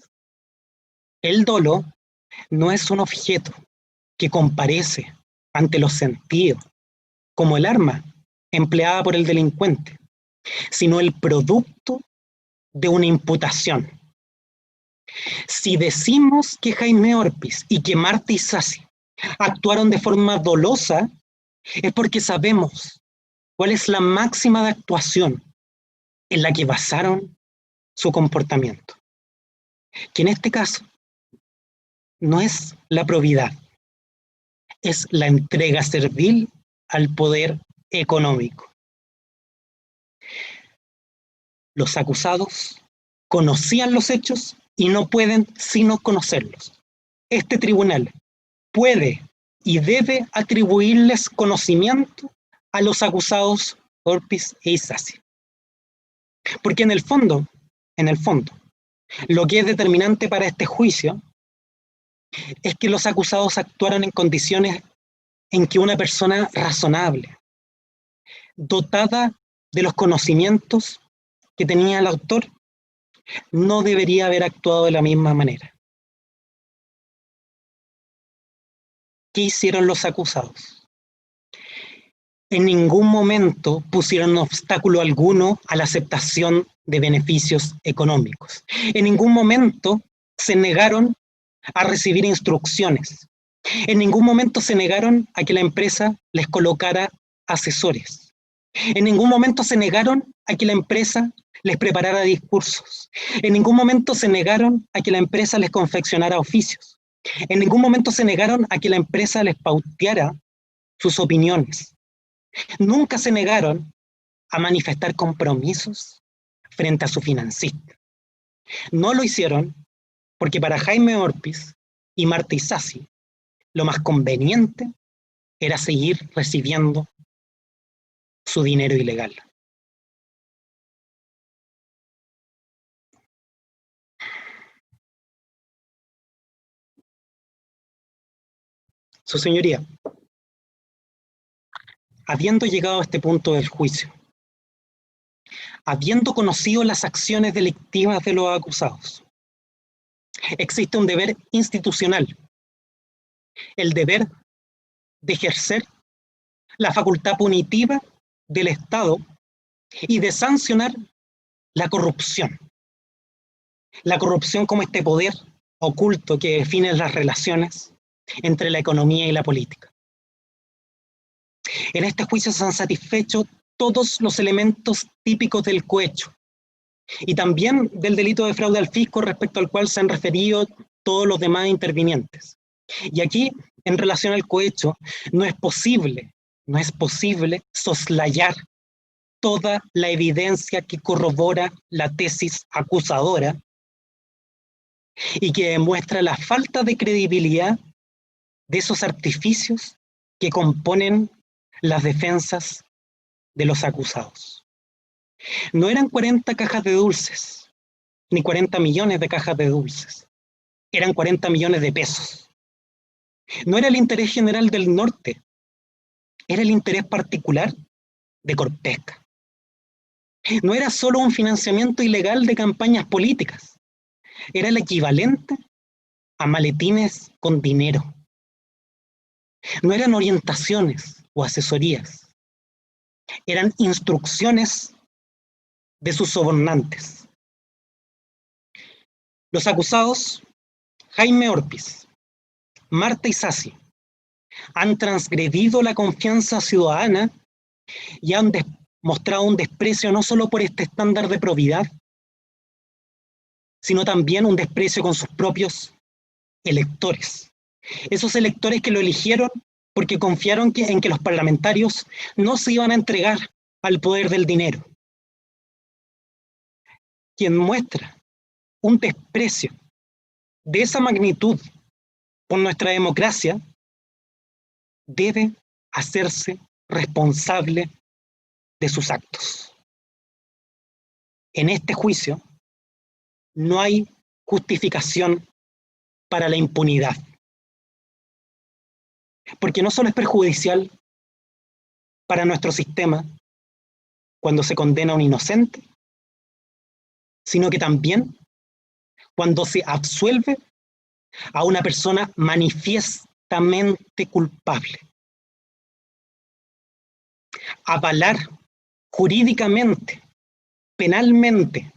el dolo no es un objeto que comparece ante los sentidos, como el arma empleada por el delincuente, sino el producto de una imputación. Si decimos que Jaime Orpiz y que Marta Isasi actuaron de forma dolosa, es porque sabemos cuál es la máxima de actuación en la que basaron su comportamiento, que en este caso no es la probidad, es la entrega servil al poder económico. Los acusados conocían los hechos y no pueden sino conocerlos. Este tribunal puede y debe atribuirles conocimiento a los acusados Orpiz e Isasi. Porque en el fondo, lo que es determinante para este juicio es que los acusados actuaron en condiciones en que una persona razonable, dotada de los conocimientos que tenía el autor, no debería haber actuado de la misma manera. ¿Qué hicieron los acusados? En ningún momento pusieron obstáculo alguno a la aceptación de beneficios económicos. En ningún momento se negaron a recibir instrucciones. En ningún momento se negaron a que la empresa les colocara asesores. En ningún momento se negaron a que la empresa les preparara discursos. En ningún momento se negaron a que la empresa les confeccionara oficios. En ningún momento se negaron a que la empresa les pauteara sus opiniones. Nunca se negaron a manifestar compromisos frente a su financista. No lo hicieron porque para Jaime Orpiz y Marta Isasi lo más conveniente era seguir recibiendo su dinero ilegal. Su señoría, habiendo llegado a este punto del juicio, habiendo conocido las acciones delictivas de los acusados, existe un deber institucional, el deber de ejercer la facultad punitiva del Estado y de sancionar la corrupción. La corrupción como este poder oculto que define las relaciones entre la economía y la política. En este juicio se han satisfecho todos los elementos típicos del cohecho y también del delito de fraude al fisco, respecto al cual se han referido todos los demás intervinientes. Y aquí, en relación al cohecho, no es posible soslayar toda la evidencia que corrobora la tesis acusadora y que demuestra la falta de credibilidad de esos artificios que componen las defensas de los acusados. No eran 40 cajas de dulces, ni 40 millones de cajas de dulces, eran 40 millones de pesos. No era el interés general del norte, era el interés particular de Corpesca. No era solo un financiamiento ilegal de campañas políticas, era el equivalente a maletines con dinero. No eran orientaciones o asesorías, eran instrucciones de sus sobornantes. Los acusados, Jaime Orpiz, Marta Isasi, han transgredido la confianza ciudadana y han mostrado un desprecio no solo por este estándar de probidad, sino también un desprecio con sus propios electores. Esos electores que lo eligieron porque confiaron en que los parlamentarios no se iban a entregar al poder del dinero. Quien muestra un desprecio de esa magnitud por nuestra democracia debe hacerse responsable de sus actos. En este juicio no hay justificación para la impunidad, porque no solo es perjudicial para nuestro sistema cuando se condena a un inocente, sino que también cuando se absuelve a una persona manifiestamente culpable. Avalar jurídicamente, penalmente,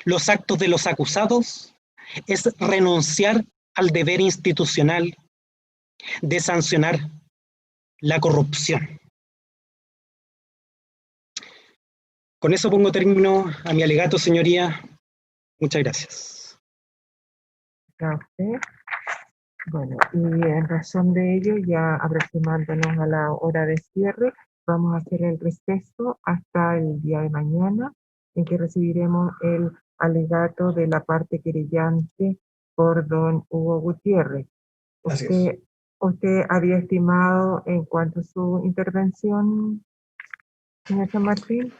los actos de los acusados es renunciar al deber institucional de sancionar la corrupción. Con eso pongo término a mi alegato, señoría. Muchas gracias. Gracias a usted. Bueno, y en razón de ello, ya aproximándonos a la hora de cierre, vamos a hacer el receso hasta el día de mañana, en que recibiremos el alegato de la parte querellante por don Hugo Gutiérrez. Así es. ¿Usted había estimado en cuanto a su intervención, señor San Martín?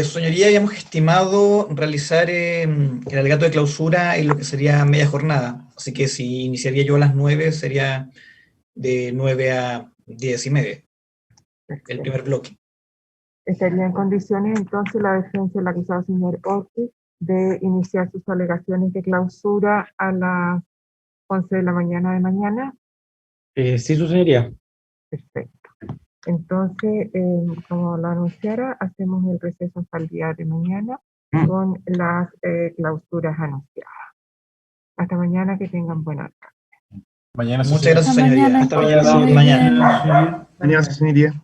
Señoría, habíamos estimado realizar el alegato de clausura en lo que sería media jornada. Así que si iniciaría yo a las 9, sería de 9 a 10:30, el primer bloque. ¿Estaría en condiciones entonces la defensa del acusado señor Ortiz de iniciar sus alegaciones de clausura a las 11 de la mañana de mañana? Sí, su señoría. Perfecto. Entonces, como lo anunciara, hacemos el receso hasta el día de mañana con las clausuras anunciadas. Hasta mañana, que tengan buena tarde. Mañana, Muchas gracias, señoría. Hasta mañana, Hasta señoría. mañana. Mañana, señoría.